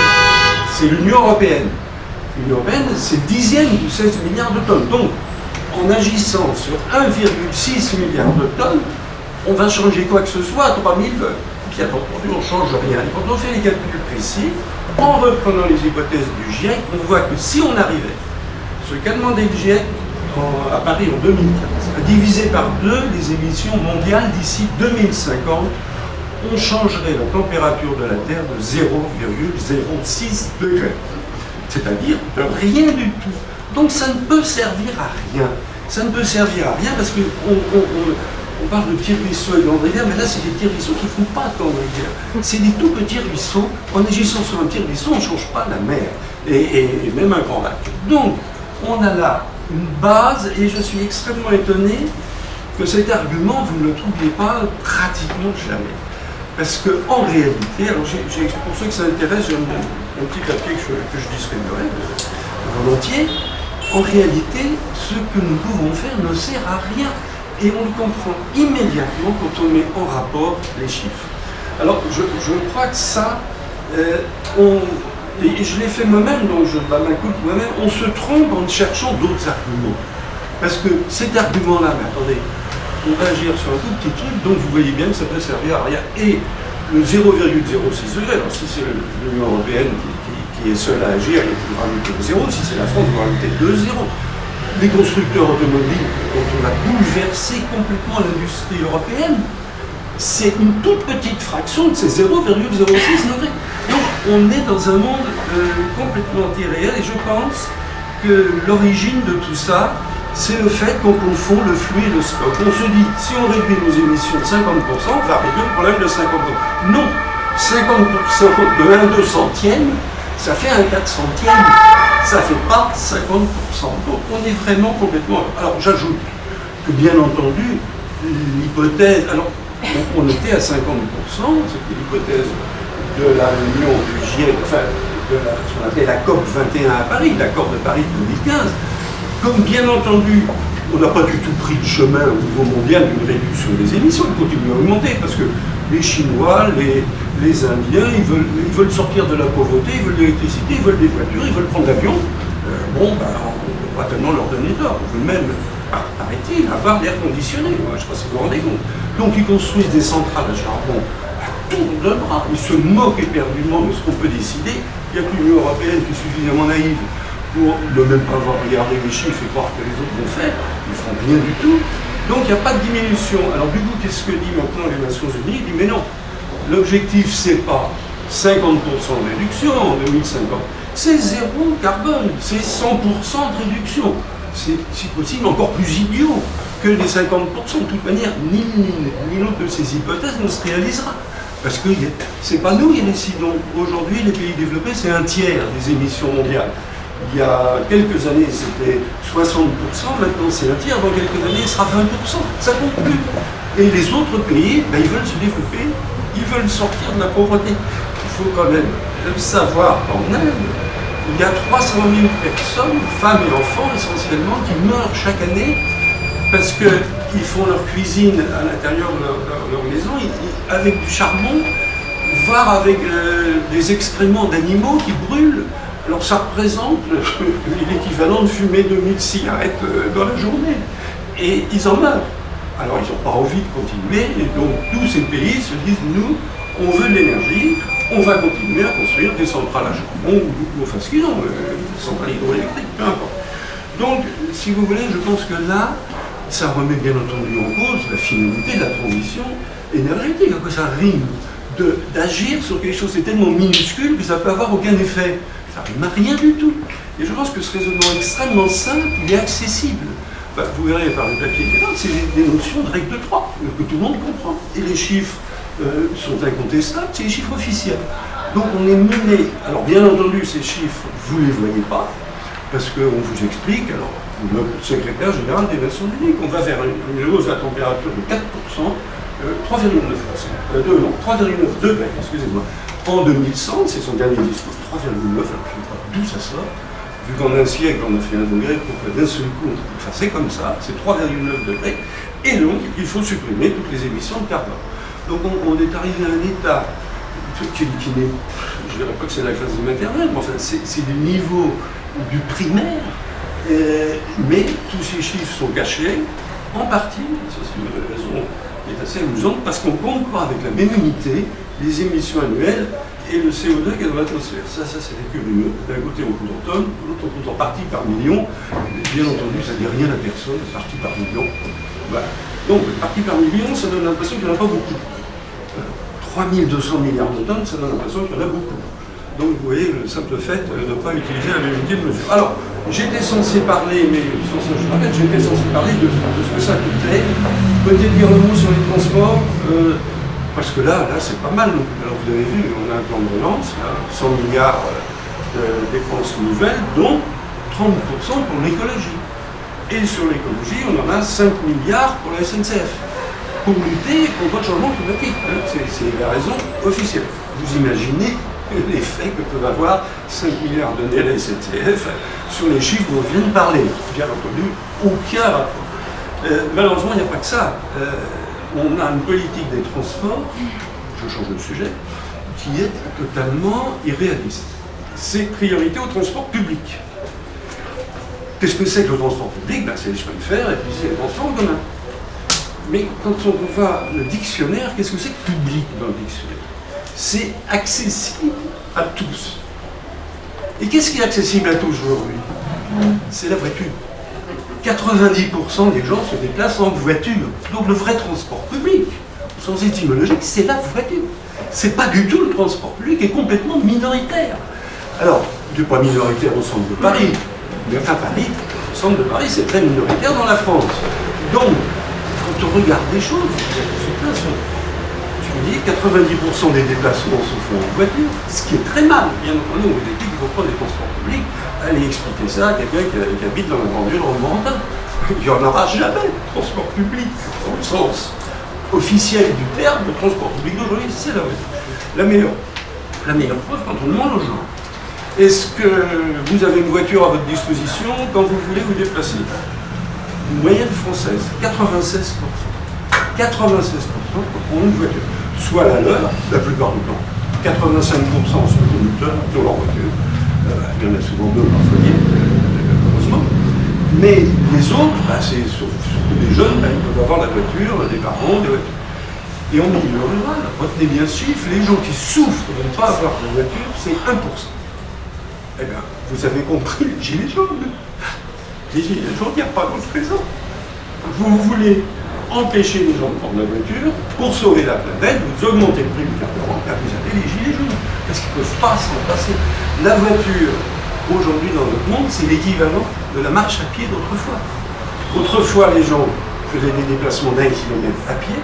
C'est l'Union européenne. L'Union européenne, c'est le 10e de 16 milliards de tonnes. Donc, en agissant sur 1,6 milliard de tonnes, on va changer quoi que ce soit à 3000 tonnes. Bien entendu, on ne change rien. Et quand on fait les calculs précis, en reprenant les hypothèses du GIEC, on voit que si on arrivait, ce qu'a demandé le GIEC à Paris en 2015, à diviser par 2 les émissions mondiales d'ici 2050, on changerait la température de la Terre de 0,06 degrés. C'est-à-dire de rien du tout. Donc ça ne peut servir à rien. Ça ne peut servir à rien parce qu'on parle de petits ruisseaux et de grandes rivières, mais là c'est des petits ruisseaux qui ne font pas tant de rivières. C'est des tout petits ruisseaux. En agissant sur un petit ruisseau, on ne change pas la mer. Et même un grand lac. Donc, on a là une base, et je suis extrêmement étonné que cet argument, vous ne le trouviez pas pratiquement jamais. Parce qu'en réalité, alors pour ceux que ça intéresse, j'ai un petit papier que je distribuerai volontiers. En réalité, ce que nous pouvons faire ne sert à rien. Et on le comprend immédiatement quand on met en rapport les chiffres. Alors, je crois que ça, et je l'ai fait moi-même, donc je m'inculpe moi-même, on se trompe en cherchant d'autres arguments. Parce que cet argument-là, mais attendez, on va agir sur un tout petit truc, donc vous voyez bien que ça peut servir à rien. Et le 0,06 degrés, alors si c'est l'Union européenne qui est seule à agir, il faut rajouter 0, si c'est la France, il faut rajouter 2 zéros. Les constructeurs automobiles, dont on a bouleversé complètement l'industrie européenne, c'est une toute petite fraction de ces 0,06 degrés. Donc on est dans un monde complètement irréel, et je pense que l'origine de tout ça, c'est le fait qu'on confond le flux et le stock. On se dit, si on réduit nos émissions de 50%, on va régler le problème de 50%. Non, 50% de 1/200, ça fait un 400e, ça ne fait pas 50%. Donc on est vraiment complètement... Alors j'ajoute que bien entendu, l'hypothèse... Alors on était à 50%, c'était l'hypothèse de la réunion du GIEC, enfin de ce qu'on appelait la COP 21 à Paris, l'accord de Paris de 2015. Comme bien entendu, on n'a pas du tout pris le chemin au niveau mondial d'une réduction des émissions, ils continuent à augmenter parce que les Chinois, les Indiens, ils veulent sortir de la pauvreté, ils veulent de l'électricité, ils veulent des voitures, ils veulent prendre l'avion. On ne peut pas tellement leur donner tort. On veut même, paraît-il, avoir l'air conditionné. Moi, je ne sais pas si vous vous rendez compte. Donc ils construisent des centrales à charbon à tour de bras. Ils se moquent éperdument de ce qu'on peut décider. Il n'y a que l'Union européenne qui est suffisamment naïve pour ne même pas avoir regardé les chiffres et croire que les autres vont faire. Ils ne feront rien du tout. Donc il n'y a pas de diminution. Alors du coup, qu'est-ce que dit maintenant les Nations Unies? Il dit mais non, l'objectif c'est pas 50% de réduction en 2050, c'est zéro carbone, c'est 100% de réduction. C'est si possible encore plus idiot que les 50%. De toute manière, ni l'une ni l'autre de ces hypothèses ne se réalisera. Parce que c'est pas nous qui décidons. Aujourd'hui, les pays développés, c'est un tiers des émissions mondiales. Il y a quelques années, c'était 60%, maintenant c'est un tiers, dans quelques années, il sera 20%. Ça compte plus. Et les autres pays, ils veulent se développer, ils veulent sortir de la pauvreté. Il faut quand même savoir qu'en Inde, il y a 300 000 personnes, femmes et enfants essentiellement, qui meurent chaque année parce qu'ils font leur cuisine à l'intérieur de leur maison avec du charbon, voire avec des excréments d'animaux qui brûlent. Alors ça représente l'équivalent de fumer 2000 cigarettes dans la journée. Et ils en meurent. Alors ils n'ont pas envie de continuer, et donc tous ces pays se disent, nous, on veut de l'énergie, on va continuer à construire des centrales à charbon, ou enfin ce qu'ils ont, des centrales hydroélectriques, peu importe. Donc, si vous voulez, je pense que là, ça remet bien entendu en cause la finalité de la transition énergétique. À quoi ça rime d'agir sur quelque chose, c'est tellement minuscule que ça ne peut avoir aucun effet. Ça rime à rien du tout. Et je pense que ce raisonnement extrêmement simple, il est accessible. Enfin, vous verrez par le papier, c'est des notions de règle de 3, que tout le monde comprend. Et les chiffres sont incontestables, c'est les chiffres officiels. Donc on est mené, alors bien entendu ces chiffres, vous ne les voyez pas, parce qu'on vous explique, alors le secrétaire général des Nations Unies, qu'on va vers une hausse de la température de 4%, 3,9 degrés, excusez-moi. En 2100, c'est son dernier discours, 3,9, alors je ne sais pas d'où ça sort. Vu qu'en un siècle, on a fait 1 degré, pourquoi d'un seul coup, enfin c'est comme ça, c'est 3,9 degrés, et donc il faut supprimer toutes les émissions de carbone. Donc on est arrivé à un état qui n'est, je ne dirais pas que c'est la classe de maternelle, mais enfin c'est du niveau du primaire, mais tous ces chiffres sont cachés, en partie, ça c'est une raison qui est assez amusante, parce qu'on compte pas avec la même unité les émissions annuelles et le CO2 qui est dans l'atmosphère. Ça c'est curieux. D'un côté on compte en tonnes, de l'autre on compte en partie par million. Bien entendu, ça ne dit rien à personne, partie par million. Voilà. Donc, partie par million, ça donne l'impression qu'il n'y en a pas beaucoup. 3200 milliards de tonnes, ça donne l'impression qu'il y en a beaucoup. Donc, vous voyez, le simple fait de ne pas utiliser la même unité de mesure. Alors, j'étais censé parler, mais sans ça, je répète, j'étais censé parler de ce que ça coûtait. Peut-être dire un mot sur les transports. Parce que là c'est pas mal. Alors vous avez vu, on a un plan de relance, là, 100 milliards de dépenses nouvelles, dont 30% pour l'écologie. Et sur l'écologie, on en a 5 milliards pour la SNCF, pour lutter contre le changement climatique. Hein. C'est la raison officielle. Vous imaginez l'effet que peuvent avoir 5 milliards donnés à la SNCF sur les chiffres dont on vient de parler. Bien entendu, aucun rapport. Malheureusement, il n'y a pas que ça. On a une politique des transports, je change de sujet, qui est totalement irréaliste. C'est priorité au transport public. Qu'est-ce que c'est que le transport public? C'est les chemins de fer et puis c'est les transports en commun. Mais quand on va le dictionnaire, qu'est-ce que c'est que public dans le dictionnaire? C'est accessible à tous. Et qu'est-ce qui est accessible à tous aujourd'hui? C'est la voiture. 90% des gens se déplacent en voiture. Donc le vrai transport public, sans étymologique, c'est la voiture. C'est pas du tout le transport public, qui est complètement minoritaire. Alors, il n'est pas minoritaire au centre de Paris, mais enfin Paris, au centre de Paris, c'est très minoritaire dans la France. Donc, quand on regarde les choses, je me dis 90% des déplacements se font en voiture, ce qui est très mal, bien entendu, on veut des faut prendre les transports publics, allez expliquer ça à quelqu'un qui habite dans la banlieue de Romorantin. Il n'y en aura jamais de transport public, au sens officiel du terme. Le transport public d'aujourd'hui, c'est la meilleure preuve quand on demande aux gens. Est-ce que vous avez une voiture à votre disposition quand vous voulez vous déplacer? Une moyenne française, 96%. 96% ont une voiture. Soit la leur, la plupart du temps. 85% sont conducteurs dans leur voiture. Il y en a souvent deux par foyer, heureusement. Mais les autres, c'est surtout les jeunes, ils peuvent avoir la voiture, des parents, des voitures. Et en milieu rural, retenez bien ce chiffre, les gens qui souffrent de ne pas avoir de voiture, c'est 1%. Eh bien, vous avez compris les gilets jaunes. Les gilets jaunes, il n'y a pas d'autre raison. Vous voulez empêcher les gens de prendre la voiture pour sauver la planète, vous augmentez le prix du carburant, car vous avez les gilets jaunes. Parce qu'ils ne peuvent pas s'en passer. La voiture, aujourd'hui dans notre monde, c'est l'équivalent de la marche à pied d'autrefois. Autrefois, les gens faisaient des déplacements d'1 kilomètre à pied.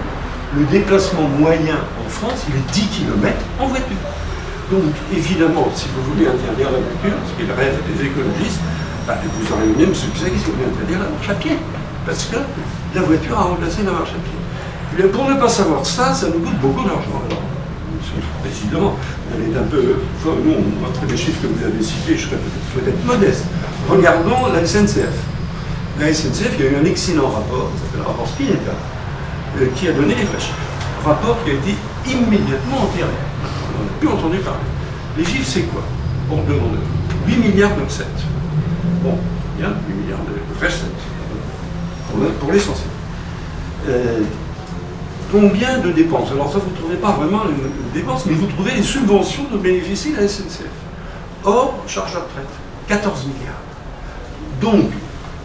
Le déplacement moyen en France, il est 10 km en voiture. Donc, évidemment, si vous voulez interdire la voiture, ce qui est le rêve des écologistes, vous aurez le même succès que si vous voulez interdire la marche à pied. Parce que la voiture a remplacé la marche à pied. Et bien, pour ne pas savoir ça, ça nous coûte beaucoup d'argent. Alors, précisément, elle est un peu. Enfin, nous, entre les chiffres que vous avez cités, je serais peut-être modeste. Regardons la SNCF. La SNCF, il y a eu un excellent rapport, le rapport Spinetta, qui a donné les vrais chiffres. Rapport qui a été immédiatement enterré. On n'a plus entendu parler. Les chiffres, c'est quoi? Bon, demandez. 8 milliards de recettes. Bon, bien, 8 milliards de recettes. Pour l'essentiel. Combien de dépenses? Alors ça, vous ne trouvez pas vraiment les dépenses, mais vous trouvez les subventions dont bénéficie la SNCF. Or, charge de retraite, 14 milliards. Donc,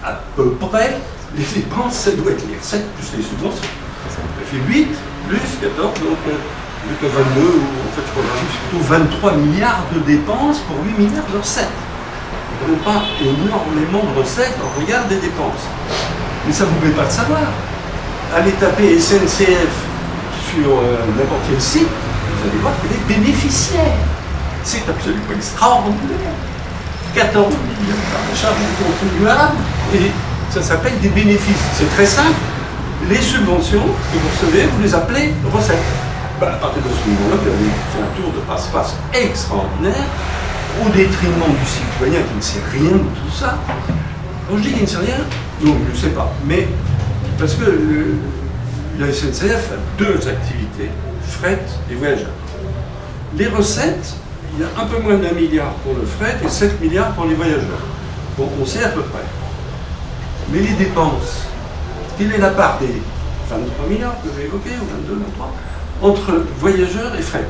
à peu près, les dépenses, ça doit être les recettes plus les subventions. Ça fait 8 plus 14, donc plus que 22, ou en fait, je crois que c'est plutôt 23 milliards de dépenses pour 8 milliards de recettes. Nous n'avons pas énormément de recettes en regard des dépenses. Mais ça ne vous plaît pas de savoir. Allez taper SNCF sur n'importe quel site, vous allez voir que les bénéficiaires, c'est absolument extraordinaire. 14 milliards par la charge du contribuable, et ça s'appelle des bénéfices. C'est très simple. Les subventions que vous recevez, vous les appelez recettes. À partir de ce moment-là, vous avez fait un tour de passe-passe extraordinaire, au détriment du citoyen qui ne sait rien de tout ça. Quand je dis qu'il ne sait rien, non, il ne le sait pas. Mais parce que la SNCF a deux activités, fret et voyageurs. Les recettes, il y a un peu moins d'1 milliard pour le fret et 7 milliards pour les voyageurs. Bon, on sait à peu près. Mais les dépenses, quelle est la part des 23 milliards que j'ai évoqués, ou 22, 23, entre voyageurs et fret?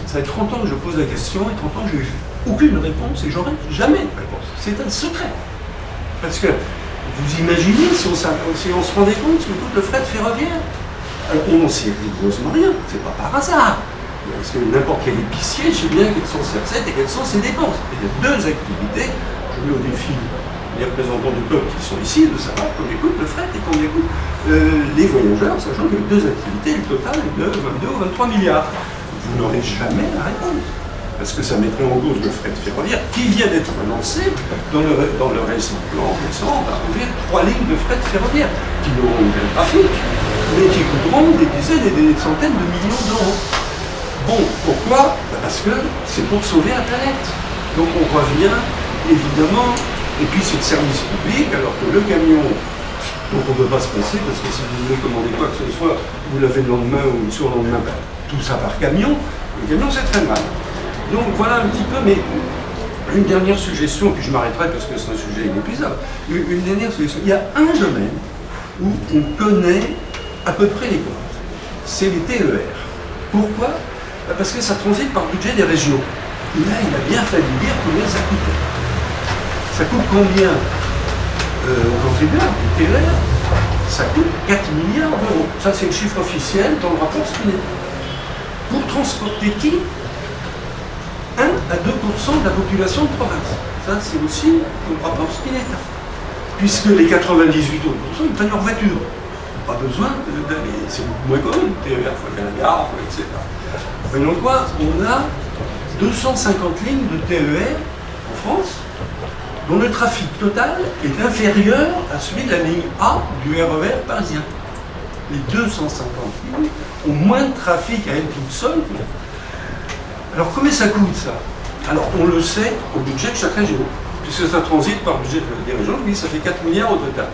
Ça fait 30 ans que je pose la question et 30 ans que j'ai eu aucune réponse et j'aurai jamais de réponse. C'est un secret. Parce que vous imaginez si on se rendait compte ce que coûte le fret ferroviaire? Alors on n'en sait rigoureusement rien, c'est pas par hasard. Parce que n'importe quel épicier sait bien quelles sont ses recettes et quelles sont ses dépenses. Il y a deux activités. Je mets au défi les représentants du peuple qui sont ici de savoir combien coûte le fret et combien coûte les voyageurs, sachant que les deux activités, le total est de 22 ou 23 milliards. Vous n'aurez jamais la réponse. Parce que ça mettrait en cause le fret ferroviaire qui vient d'être lancé dans le récent plan récent. On va ouvrir 3 lignes de fret ferroviaire qui n'auront aucun trafic, mais qui coûteront des dizaines et des centaines de millions d'euros. Bon, pourquoi? Parce que c'est pour sauver la planète. Donc on revient, évidemment, et puis c'est de service public, alors que le camion, donc on ne peut pas se passer, parce que si vous voulez commander quoi que ce soit, vous l'avez le lendemain ou le surlendemain, tout ça par camion, le camion c'est très mal. Donc voilà un petit peu, mais une dernière suggestion, puis je m'arrêterai parce que c'est un sujet inépuisable. Une dernière suggestion. Il y a un domaine où on connaît à peu près les comptes. C'est les TER. Pourquoi? Parce que ça transite par le budget des régions. Et là, il a bien fallu dire combien ça coûte. Ça coûte combien aux contribuables? Les TER, ça coûte 4 milliards d'euros. Ça, c'est le chiffre officiel dans le rapport Spinetta. Pour transporter qui? 1 à 2% de la population de province. Ça, c'est aussi le rapport Spinetta. Puisque les 98 autres %, ils prennent leur voiture. Pas besoin d'aller. C'est beaucoup moins commun, TER, il faut aller à la gare, etc. Donc quoi, on a 250 lignes de TER en France, dont le trafic total est inférieur à celui de la ligne A du RER parisien. Les 250 lignes ont moins de trafic à elles toutes seules. Alors combien ça coûte ça? Alors on le sait au budget de chaque région, puisque ça transite par le budget des régions, oui, ça fait 4 milliards au total.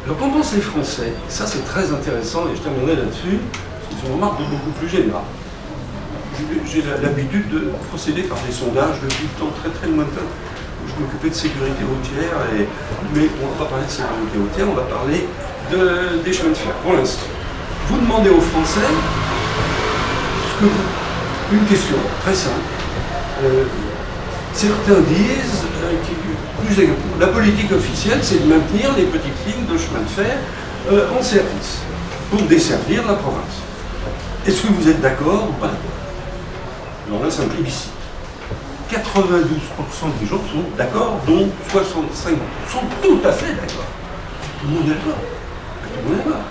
Alors qu'en pensent les Français? Ça c'est très intéressant et je terminerai là-dessus, c'est une remarque de beaucoup plus générale. J'ai l'habitude de procéder par des sondages depuis le temps très lointain. Je m'occupais de sécurité routière, mais on ne va pas parler de sécurité routière, on va parler des chemins de fer pour l'instant. Vous demandez aux Français une question très simple. Certains disent que la politique officielle, c'est de maintenir les petites lignes de chemin de fer en service pour desservir la province. Est-ce que vous êtes d'accord ou pas d'accord? Alors là, c'est un plébiscite. 92% des gens sont d'accord, dont 65% sont tout à fait d'accord. Tout le monde est d'accord. Tout le monde est d'accord.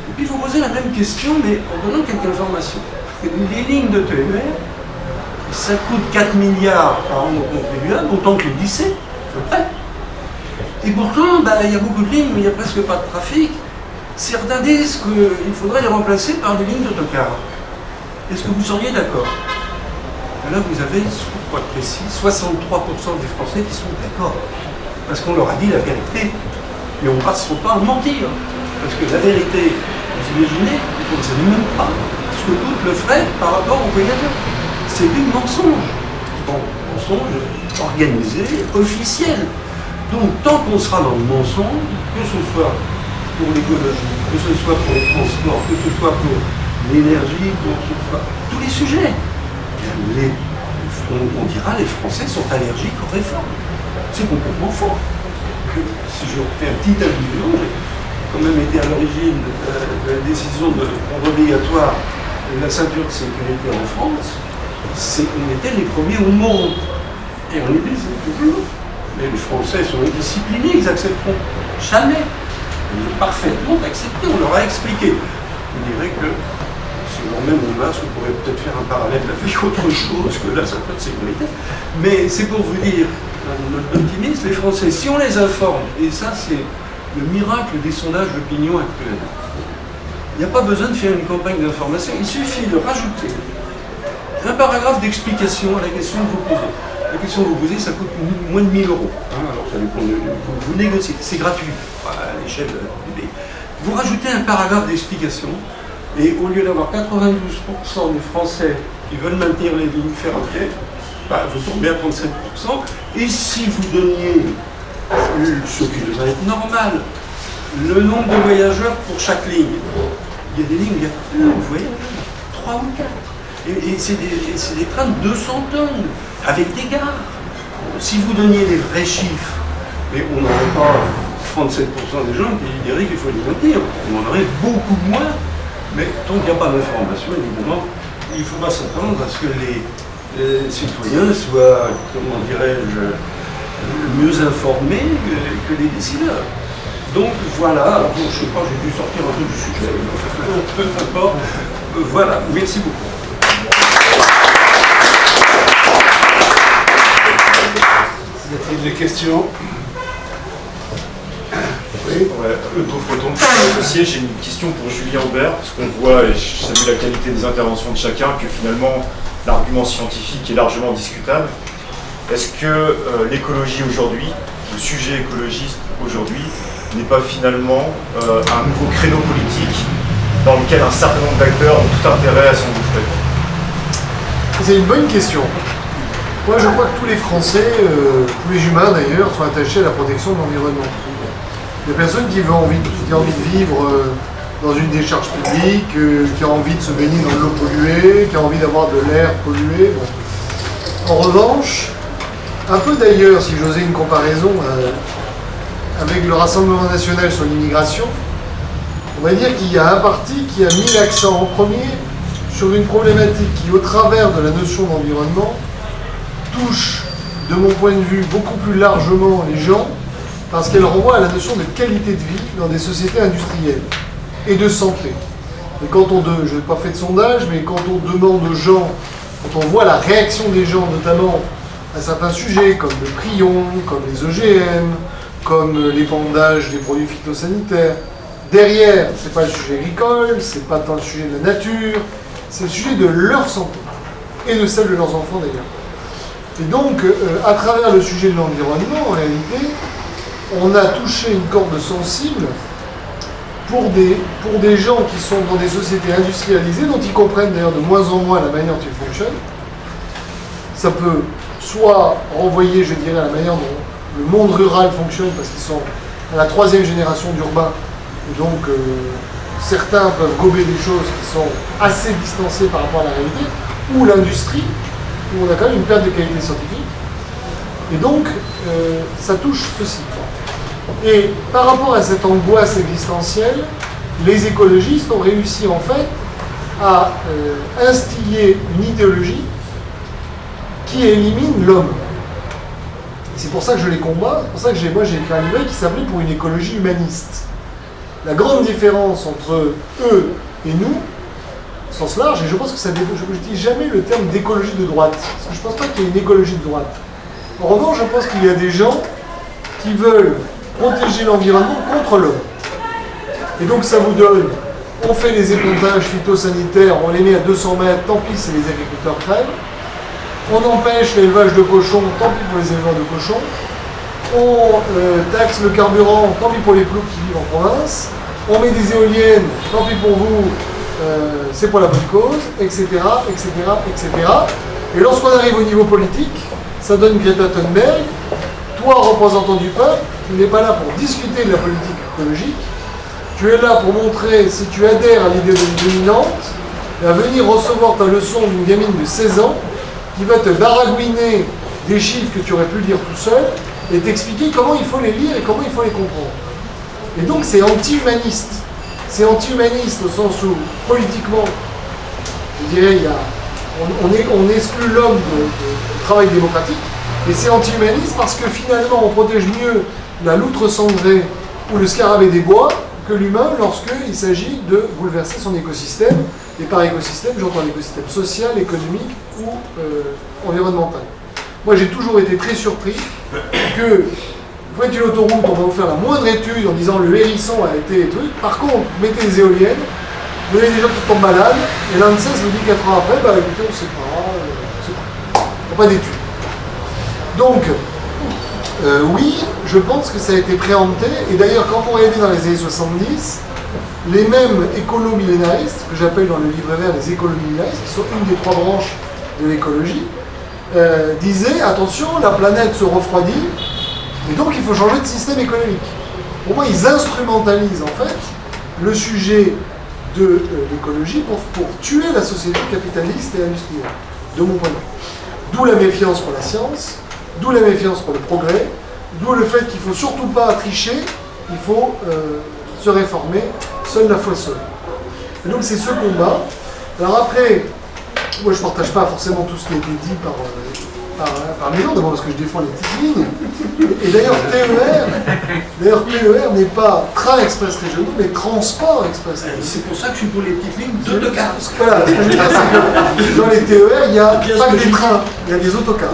Et puis il faut poser la même question, mais en donnant quelques informations. Les lignes de TER, ça coûte 4 milliards par an aux contribuables, autant que le lycée, à peu près. Et pourtant, il y a beaucoup de lignes, mais il n'y a presque pas de trafic. Certains disent qu'il faudrait les remplacer par des lignes d'autocar. Est-ce que vous seriez d'accord? Là, vous avez, pour être précis, 63% des Français qui sont d'accord. Parce qu'on leur a dit la vérité. Mais on ne passera pas à mentir. Parce que la vérité, vous imaginez, on ne sait même pas ce que coûte le fret par rapport au voyageurs. C'est du mensonge. Bon, mensonge organisé, officiel. Donc, tant qu'on sera dans le mensonge, que ce soit pour l'écologie, que ce soit pour les transports, que ce soit pour l'énergie, pour tous les sujets, on dira les Français sont allergiques aux réformes. C'est complètement faux. Si je fais un petit allusion, j'ai quand même été à l'origine de la décision de rendre obligatoire la ceinture de sécurité en France. On était les premiers au monde. Et on est toujours. Mais les Français sont indisciplinés, ils accepteront jamais. Ils ont parfaitement accepté, on leur a expliqué. On dirait que si on met mon masque, on pourrait peut-être faire un parallèle avec autre chose que la ceinture de sécurité. Mais c'est pour vous dire, notre optimisme, les Français, si on les informe, et ça c'est le miracle des sondages d'opinion actuels, il n'y a pas besoin de faire une campagne d'information, il suffit de rajouter un paragraphe d'explication à la question que vous posez. La question que vous posez, ça coûte moins de 1000 €. Alors ça dépend vous négociez, c'est gratuit à l'échelle du pays. Vous rajoutez un paragraphe d'explication, et au lieu d'avoir 92% des Français qui veulent maintenir les lignes ferroviaires, vous tombez à 37%. Et si vous donniez, ce qui devrait être normal, le nombre de voyageurs pour chaque ligne, il y a des lignes, il y a peu de voyageurs, 3 ou 4. Et c'est des trains de 200 tonnes, avec des gares. Si vous donniez les vrais chiffres, mais on n'aurait pas 37% des gens qui diraient qu'il faut les maintenir. On en aurait beaucoup moins. Mais tant qu'il n'y a pas d'information, évidemment, il ne faut pas s'attendre à ce que les citoyens soient, comment dirais-je, mieux informés que les décideurs. Donc voilà, je ne sais pas, j'ai dû sortir un peu du sujet, peu importe. Voilà, merci beaucoup. Y a-t-il des questions? Oui. Le breton associé, j'ai une question pour Julien Aubert, parce qu'on voit, et je salue la qualité des interventions de chacun, que finalement l'argument scientifique est largement discutable. Est-ce que l'écologie aujourd'hui, le sujet écologiste aujourd'hui, n'est pas finalement un nouveau créneau politique dans lequel un certain nombre d'acteurs ont tout intérêt à s'engouffrer? C'est une bonne question. Moi, je crois que tous les Français, tous les humains d'ailleurs, sont attachés à la protection de l'environnement. Il y a personne qui a envie de vivre dans une décharge publique, qui a envie de se baigner dans de l'eau polluée, qui a envie d'avoir de l'air pollué. Bon. En revanche, un peu d'ailleurs, si j'osais une comparaison avec le Rassemblement national sur l'immigration, on va dire qu'il y a un parti qui a mis l'accent en premier sur une problématique qui, au travers de la notion d'environnement, touche, de mon point de vue, beaucoup plus largement les gens, parce qu'elle renvoie à la notion de qualité de vie dans des sociétés industrielles et de santé. Et quand je n'ai pas fait de sondage, mais quand on demande aux gens quand on voit la réaction des gens, notamment à certains sujets comme le prion, comme les OGM, comme l'épandage des produits phytosanitaires, derrière, c'est pas le sujet agricole, c'est pas tant le sujet de la nature, c'est le sujet de leur santé, et de celle de leurs enfants d'ailleurs. Et donc, à travers le sujet de l'environnement, en réalité, on a touché une corde sensible pour des gens qui sont dans des sociétés industrialisées, dont ils comprennent d'ailleurs de moins en moins la manière dont ils fonctionnent. Ça peut soit renvoyer, je dirais, à la manière dont le monde rural fonctionne, parce qu'ils sont à la 3e génération d'urbains, et donc certains peuvent gober des choses qui sont assez distanciées par rapport à la réalité, ou l'industrie, où on a quand même une perte de qualité scientifique. Et donc, ça touche ceci. Et par rapport à cette angoisse existentielle, les écologistes ont réussi en fait à instiller une idéologie qui élimine l'homme. C'est pour ça que je les combats, c'est pour ça que moi j'ai écrit un livre qui s'appelait « Pour une écologie humaniste ». La grande différence entre eux et nous, au sens large, et je pense que ça je n'utilise jamais le terme d'écologie de droite, parce que je ne pense pas qu'il y ait une écologie de droite. En revanche, je pense qu'il y a des gens qui veulent protéger l'environnement contre l'homme. Et donc ça vous donne, on fait les épondages phytosanitaires, on les met à 200 mètres, tant pis si les agriculteurs crèvent. On empêche l'élevage de cochons, tant pis pour les éleveurs de cochons. On taxe le carburant, tant pis pour les ploucs qui vivent en province. On met des éoliennes, tant pis pour vous, c'est pour la bonne cause, etc., etc., etc. Et lorsqu'on arrive au niveau politique, ça donne Greta Thunberg. Toi, représentant du peuple, tu n'es pas là pour discuter de la politique écologique. Tu es là pour montrer, si tu adhères à l'idée dominante, à venir recevoir ta leçon d'une gamine de 16 ans qui va te baragouiner des chiffres que tu aurais pu lire tout seul et t'expliquer comment il faut les lire et comment il faut les comprendre. Et donc c'est anti-humaniste. C'est anti-humaniste au sens où, politiquement, je dirais, on exclut l'homme du travail démocratique, et c'est anti-humaniste parce que finalement on protège mieux la loutre cendrée ou le scarabée des bois que l'humain lorsqu'il s'agit de bouleverser son écosystème. Et par écosystème, j'entends l'écosystème social, économique ou environnemental. Moi, j'ai toujours été très surpris que, vous faites une autoroute, on va vous faire la moindre étude en disant le hérisson a été truc. Par contre, vous mettez des éoliennes, vous avez des gens qui tombent malades, et l'ANSES vous dit 4 ans après, bah écoutez, on ne sait pas, il n'y a pas d'études. Donc, oui, je pense que ça a été préempté, et d'ailleurs, quand on regardait dans les années 70, les mêmes écolo-millénaristes, que j'appelle dans le livre vert les écolo-millénaristes, qui sont une des 3 branches de l'écologie, disaient, attention, la planète se refroidit, et donc il faut changer de système économique. Pour moi, ils instrumentalisent en fait le sujet de l'écologie pour tuer la société capitaliste et industrielle, de mon point de vue. D'où la méfiance pour la science, d'où la méfiance pour le progrès, d'où le fait qu'il ne faut surtout pas tricher, il faut se réformer, seule la foi sauve. Et donc c'est ce combat. Alors après, moi je ne partage pas forcément tout ce qui a été dit par les gens, d'abord parce que je défends les petites lignes. Et d'ailleurs TER n'est pas train express régionaux, mais transport express régionaux. C'est pour ça que je suis pour les petites lignes d'autocars. Voilà, ce que je veux dire, c'est que dans les TER, il n'y a pas que des trains, il y a des autocars.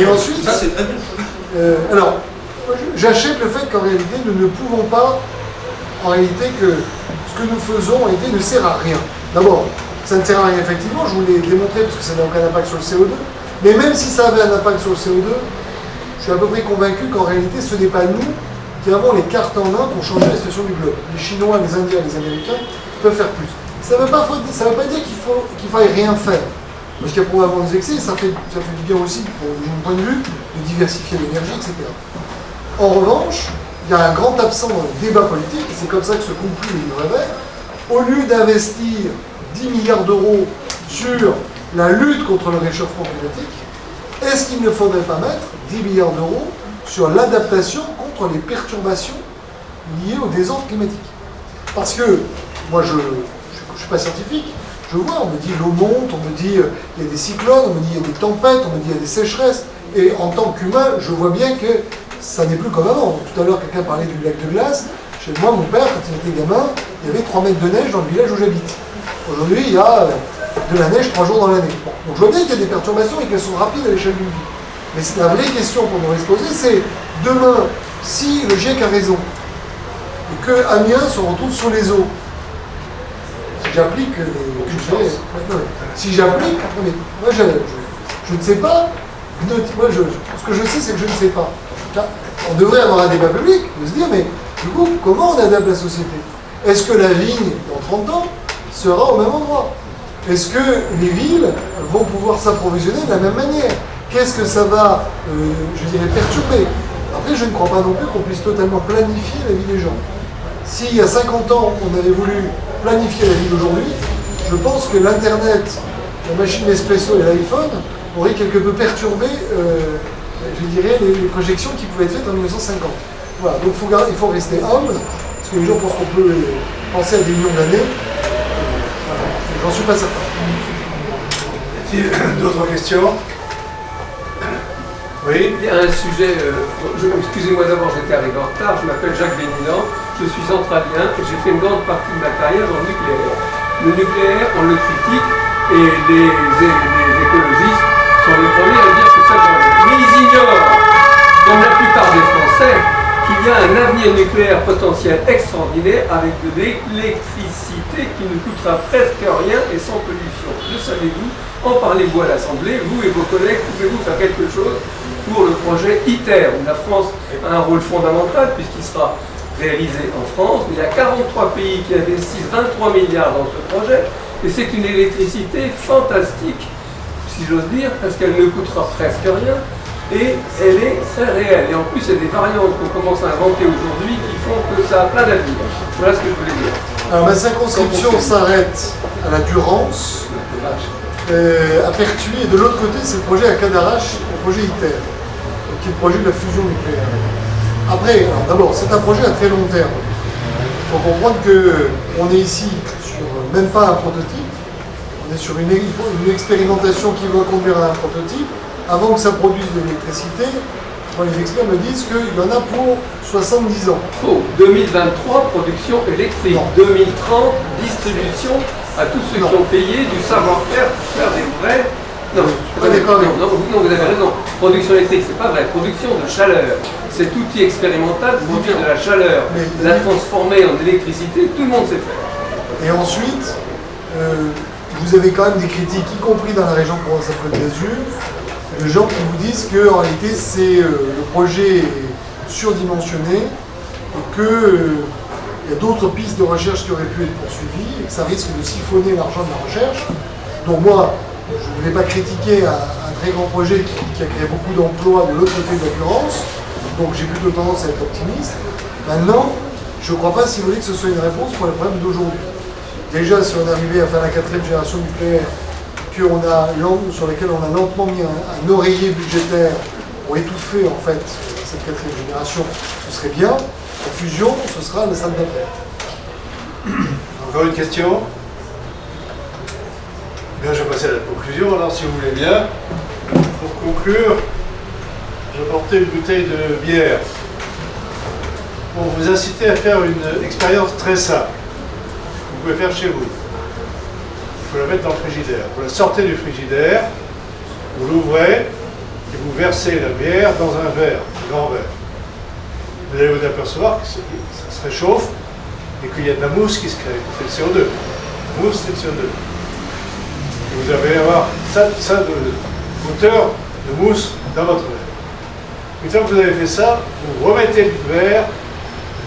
Et ensuite, ça c'est très bien. Alors, j'achète le fait qu'en réalité, nous ne pouvons pas, en réalité, que ce que nous faisons, en réalité, ne sert à rien. D'abord, ça ne sert à rien, effectivement, je vous l'ai démontré, parce que ça n'a aucun impact sur le CO2, mais même si ça avait un impact sur le CO2, je suis à peu près convaincu qu'en réalité, ce n'est pas nous qui avons les cartes en main pour changer la situation du globe. Les Chinois, les Indiens, les Américains peuvent faire plus. Ça ne veut pas dire qu'il faille rien faire. Parce qu'il y a probablement des excès, ça fait du bien aussi, de mon point de vue, de diversifier l'énergie, etc. En revanche, il y a un grand absent dans le débat politique, et c'est comme ça que se conclut le livre vert. Au lieu d'investir 10 milliards d'euros sur la lutte contre le réchauffement climatique, est-ce qu'il ne faudrait pas mettre 10 milliards d'euros sur l'adaptation contre les perturbations liées au désordre climatique? Parce que, moi je ne suis pas scientifique, je vois, on me dit l'eau monte, on me dit il y a des cyclones, on me dit il y a des tempêtes, on me dit il y a des sécheresses, et en tant qu'humain, je vois bien que ça n'est plus comme avant. Tout à l'heure, quelqu'un parlait du lac de glace. Chez moi, mon père, quand il était gamin, il y avait 3 mètres de neige dans le village où j'habite. Aujourd'hui, il y a de la neige 3 jours dans l'année. Bon, donc je vois bien qu'il y a des perturbations et qu'elles sont rapides à l'échelle d'une ville. Mais la vraie question qu'on devrait se poser, c'est demain, si le GIEC a raison, et que Amiens se retrouve sous les eaux, si j'applique si j'applique, moi je ne sais pas, ce que je sais, c'est que je ne sais pas. On devrait avoir un débat public, de se dire, mais du coup, comment on adapte la société? Est-ce que la vigne, dans 30 ans, sera au même endroit? Est-ce que les villes vont pouvoir s'approvisionner de la même manière? Qu'est-ce que ça va, je dirais, perturber? Après, je ne crois pas non plus qu'on puisse totalement planifier la vie des gens. S'il y a 50 ans, on avait voulu planifier la vie d'aujourd'hui, je pense que l'Internet, la machine Nespresso et l'iPhone auraient quelque peu perturbé, je dirais, les projections qui pouvaient être faites en 1950. Voilà, donc il faut rester humble, parce que les gens pensent qu'on peut penser à des millions d'années. Voilà, j'en suis pas certain. Y a-t-il d'autres questions? Oui. Il y a un sujet, excusez-moi d'abord, j'étais arrivé en retard, je m'appelle Jacques Béninan, je suis centralien et j'ai fait une grande partie de ma carrière dans le nucléaire. Le nucléaire, on le critique et les écologistes sont les premiers à dire que ça va. Mais ils ignorent, comme la plupart des Français, qu'il y a un avenir nucléaire potentiel extraordinaire avec de l'électricité qui ne coûtera presque rien et sans pollution. Le savez-vous? En parlez-vous à l'Assemblée? Vous et vos collègues, pouvez-vous faire quelque chose pour le projet ITER, où la France a un rôle fondamental puisqu'il sera réalisé en France, mais il y a 43 pays qui investissent 23 milliards dans ce projet, et c'est une électricité fantastique, si j'ose dire, parce qu'elle ne coûtera presque rien, et elle est très réelle. Et en plus, il y a des variantes qu'on commence à inventer aujourd'hui qui font que ça a plein d'avenir. Voilà ce que je voulais dire. Alors ma circonscription s'arrête à la Durance, à Pertuis, et de l'autre côté, c'est le projet à Cadarache, le projet ITER, qui est le projet de la fusion nucléaire. Après, d'abord, c'est un projet à très long terme. Il faut comprendre qu'on est ici sur même pas un prototype, on est sur une expérimentation qui va conduire à un prototype. Avant que ça produise de l'électricité, les experts me disent qu'il y en a pour 70 ans. Faux. 2023, production électrique. Non. 2030, distribution à tous ceux qui ont payé du savoir-faire pour faire des vrais... Non, non, vous avez raison. Production électrique, c'est pas vrai. Production de chaleur. Cet outil expérimental pour produire de la chaleur, la transformer en électricité, tout le monde sait faire. Et ensuite, vous avez quand même des critiques, y compris dans la région Provence-Alpes-Côte d'Azur, de gens qui vous disent qu'en réalité, le projet est surdimensionné et qu'il y a d'autres pistes de recherche qui auraient pu être poursuivies et que ça risque de siphonner l'argent de la recherche. Donc moi, je ne vais pas critiquer un très grand projet qui a créé beaucoup d'emplois de l'autre côté de la Durance, donc j'ai plutôt tendance à être optimiste. Maintenant, je ne crois pas, si vous voulez, que ce soit une réponse pour les problèmes d'aujourd'hui. Déjà, si on est arrivé à faire la 4e génération nucléaire, sur laquelle on a lentement mis un oreiller budgétaire pour étouffer en fait cette 4e génération, ce serait bien. La fusion, ce sera le stade d'après. Encore une question? Bien, je vais passer à la conclusion, alors si vous voulez bien. Pour conclure, je vais porter une bouteille de bière pour vous inciter à faire une expérience très simple. Vous pouvez faire chez vous. Il faut la mettre dans le frigidaire. Vous la sortez du frigidaire, vous l'ouvrez et vous versez la bière dans un verre, un grand verre. Vous allez vous apercevoir que ça se réchauffe et qu'il y a de la mousse qui se crée. C'est le CO2. La mousse, c'est le CO2. Et vous allez avoir ça de hauteur de mousse dans votre verre. Une fois que vous avez fait ça, vous remettez le verre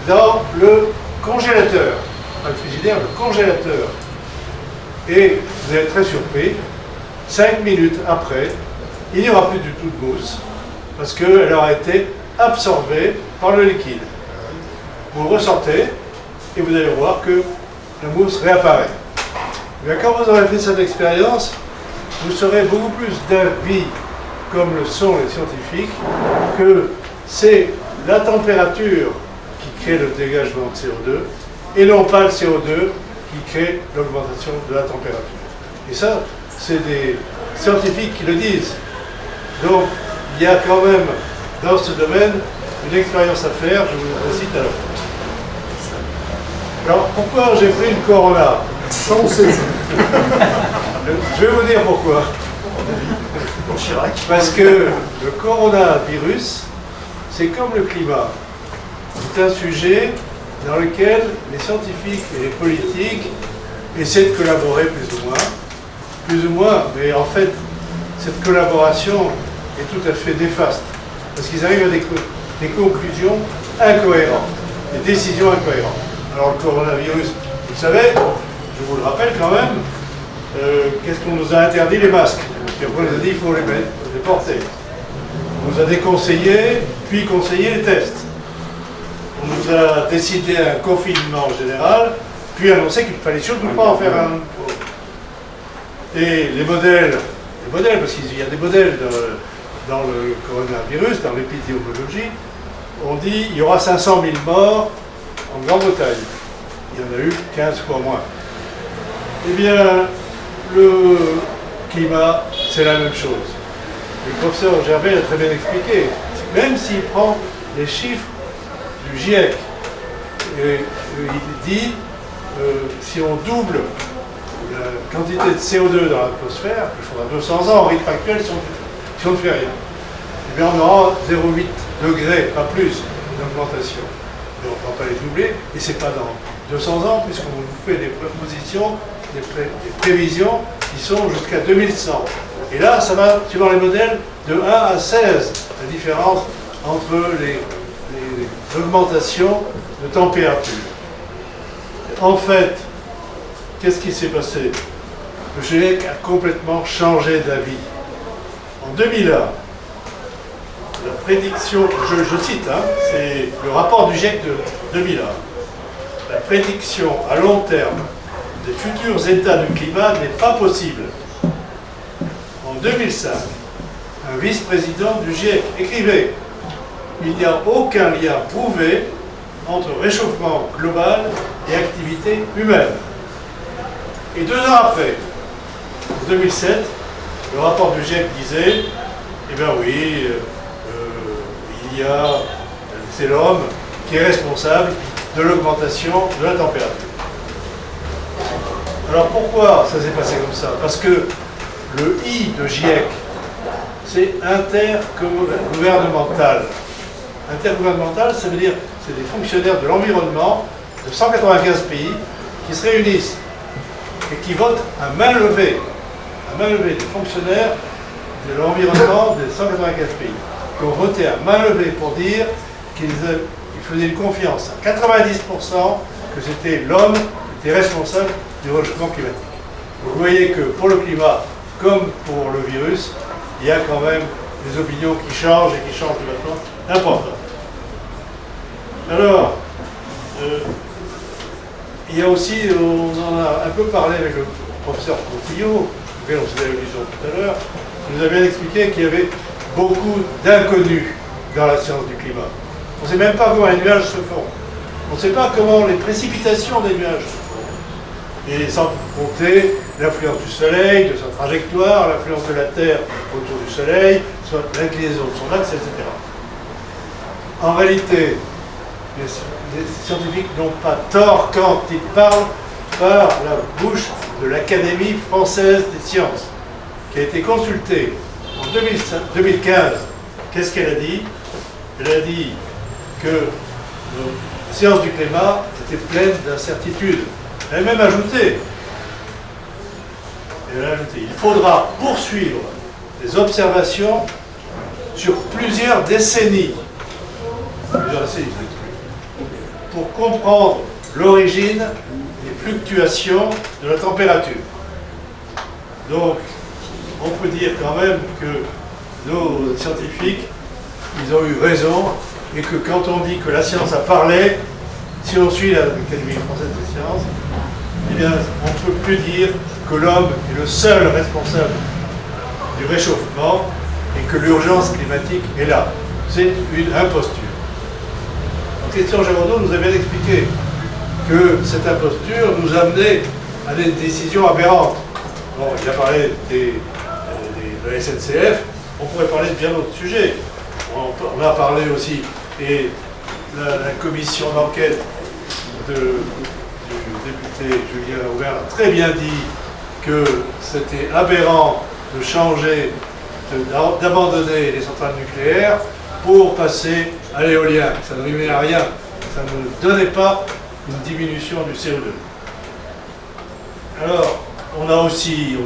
dans le congélateur. Pas le frigidaire, le congélateur. Et vous allez être très surpris, 5 minutes après, il n'y aura plus du tout de mousse, parce qu'elle aura été absorbée par le liquide. Vous ressortez, et vous allez voir que la mousse réapparaît. Mais quand vous aurez fait cette expérience, vous serez beaucoup plus d'avis, comme le sont les scientifiques, que c'est la température qui crée le dégagement de CO2, et non pas le CO2 qui crée l'augmentation de la température. Et ça, c'est des scientifiques qui le disent. Donc, il y a quand même, dans ce domaine, une expérience à faire, je vous la cite à la fin. Alors, pourquoi j'ai pris une Corona? Ça, on sait. Je vais vous dire pourquoi. Pour Chirac. Parce que le coronavirus, c'est comme le climat. C'est un sujet dans lequel les scientifiques et les politiques essaient de collaborer plus ou moins, mais en fait, cette collaboration est tout à fait néfaste, parce qu'ils arrivent à des conclusions incohérentes, des décisions incohérentes. Alors le coronavirus, vous savez, je vous le rappelle quand même, qu'est-ce qu'on nous a interdit? Les masques. Puis après on nous a dit il faut les porter. On nous a déconseillé, puis conseillé les tests. On nous a décidé un confinement général, puis annoncé qu'il ne fallait surtout pas en faire un. Et les modèles, parce qu'il y a des modèles dans le coronavirus, dans l'épidémiologie, on dit qu'il y aura 500 000 morts en Grande-Bretagne. Il y en a eu 15 fois moins. Eh bien, le climat, c'est la même chose. Le professeur Gervais l'a très bien expliqué. Même s'il prend les chiffres du GIEC, et il dit si on double la quantité de CO2 dans l'atmosphère, il faudra 200 ans en rythme actuel si on ne fait rien. Eh bien, on aura 0,8 degrés, pas plus, d'augmentation. Mais on ne va pas les doubler, et ce n'est pas dans 200 ans, puisqu'on vous fait des propositions, des prévisions qui sont jusqu'à 2100. Et là, ça va, suivant les modèles, de 1 à 16, la différence entre les augmentations de température. En fait, qu'est-ce qui s'est passé? Le GIEC a complètement changé d'avis. En 2001, la prédiction, je cite, hein, c'est le rapport du GIEC de 2001, la prédiction à long terme des futurs états du climat n'est pas possible. En 2005, un vice-président du GIEC écrivait « Il n'y a aucun lien prouvé entre réchauffement global et activité humaine ». Et 2 ans après, en 2007, le rapport du GIEC disait « Eh bien oui, c'est l'homme qui est responsable de l'augmentation de la température ». Alors pourquoi ça s'est passé comme ça? Parce que le I de GIEC, c'est intergouvernemental. Intergouvernemental, ça veut dire c'est des fonctionnaires de l'environnement de 195 pays qui se réunissent et qui votent à main levée. À main levée, des fonctionnaires de l'environnement de 195 pays qui ont voté à main levée pour dire qu'ils faisaient une confiance à 90% que c'était l'homme qui était responsable du réchauffement climatique. Vous voyez que pour le climat, comme pour le virus, il y a quand même des opinions qui changent et qui changent de façon importante. Alors, il y a aussi, on en a un peu parlé avec le professeur Courtillot, auquel on faisait allusion tout à l'heure, il nous a bien expliqué qu'il y avait beaucoup d'inconnus dans la science du climat. On ne sait même pas comment les nuages se font. On ne sait pas comment les précipitations des nuages se font. Et sans compter l'influence du Soleil, de sa trajectoire, l'influence de la Terre autour du Soleil, soit l'inclinaison de son axe, etc. En réalité, les scientifiques n'ont pas tort quand ils parlent par la bouche de l'Académie française des sciences, qui a été consultée en 2015. Qu'est-ce qu'elle a dit? Elle a dit que nos sciences du climat étaient pleines d'incertitudes. Elle a même ajouté, il faudra poursuivre les observations sur plusieurs décennies pour comprendre l'origine des fluctuations de la température. Donc, on peut dire quand même que nos scientifiques, ils ont eu raison, et que quand on dit que la science a parlé, si on suit l'Académie française des sciences, eh bien, on ne peut plus dire que l'homme est le seul responsable du réchauffement et que l'urgence climatique est là. C'est une imposture. Donc, Christian Giraudot nous avait expliqué que cette imposture nous amenait à des décisions aberrantes. Bon, il a parlé de la SNCF, on pourrait parler de bien d'autres sujets. On a parlé aussi, et la commission d'enquête du député Julien Aubert a très bien dit que c'était aberrant de changer, d'abandonner les centrales nucléaires pour passer à l'éolien. Ça ne rime à rien. Ça ne donnait pas une diminution du CO2. Alors, on nous a aussi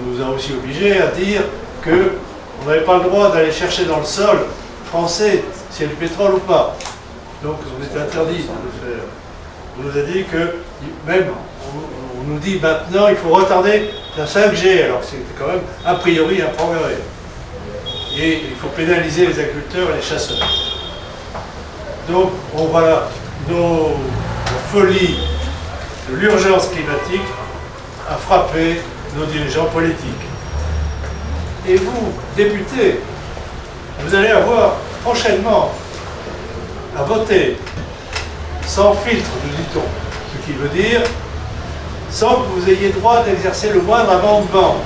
obligés à dire qu'on n'avait pas le droit d'aller chercher dans le sol français s'il y a du pétrole ou pas. Donc on était interdit de le faire. On nous a dit que, même, on nous dit maintenant il faut retarder la 5G, alors que c'était quand même a priori un progrès. Et il faut pénaliser les agriculteurs et les chasseurs. Donc voilà, la folie de l'urgence climatique a frappé nos dirigeants politiques. Et vous, députés, vous allez avoir prochainement à voter sans filtre, nous dit-on. Ce qui veut dire sans que vous ayez droit d'exercer le moindre amendement.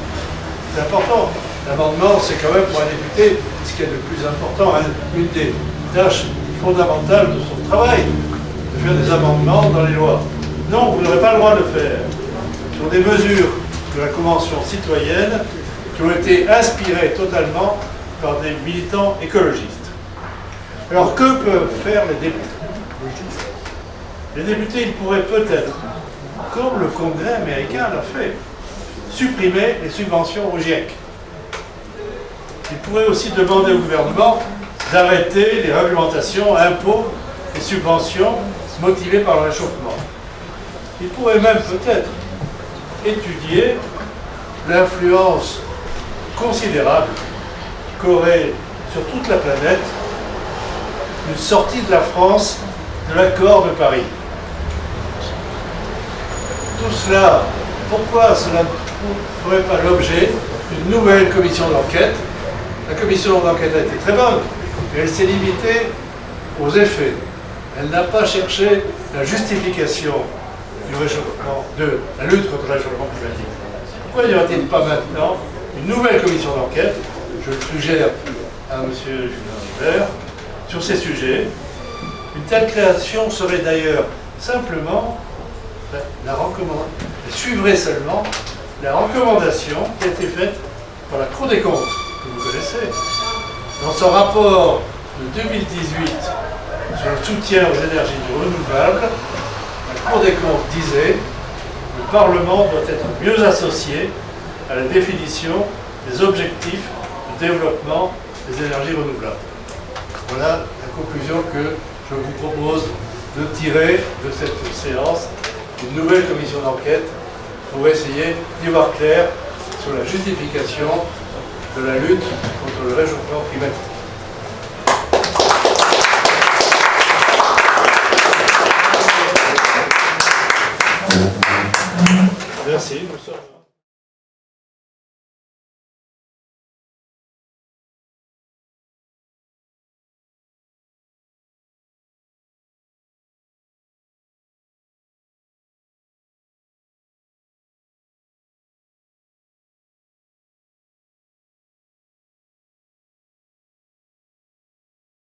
C'est important. L'amendement, c'est quand même pour un député ce qu'il y a de plus important, une des tâches fondamentales de son travail, de faire des amendements dans les lois. Non, vous n'aurez pas le droit de le faire. Ce sont des mesures de la Convention citoyenne qui ont été inspirées totalement par des militants écologistes. Alors que peuvent faire les députés? Les députés, ils pourraient peut-être, comme le Congrès américain l'a fait, supprimer les subventions au GIEC. Ils pourraient aussi demander au gouvernement d'arrêter les réglementations, impôts et subventions motivées par le réchauffement. Ils pourraient même peut-être étudier l'influence considérable qu'aurait sur toute la planète une sortie de la France de l'accord de Paris. Tout cela, pourquoi cela ne ferait pas l'objet d'une nouvelle commission d'enquête? La commission d'enquête a été très bonne, mais elle s'est limitée aux effets. Elle n'a pas cherché la justification du réchauffement, de la lutte contre le réchauffement climatique. Pourquoi n'y aurait-il pas maintenant une nouvelle commission d'enquête? Je le suggère à M. Julien Imbert sur ces sujets. Une telle création serait d'ailleurs simplement elle suivrait seulement la recommandation qui a été faite par la Cour des comptes, que vous connaissez. Dans son rapport de 2018 sur le soutien aux énergies renouvelables, la Cour des comptes disait que le Parlement doit être mieux associé à la définition des objectifs de développement des énergies renouvelables. Voilà la conclusion que je vous propose de tirer de cette séance, une nouvelle commission d'enquête pour essayer d'y voir clair sur la justification de la lutte contre le réchauffement climatique. Merci.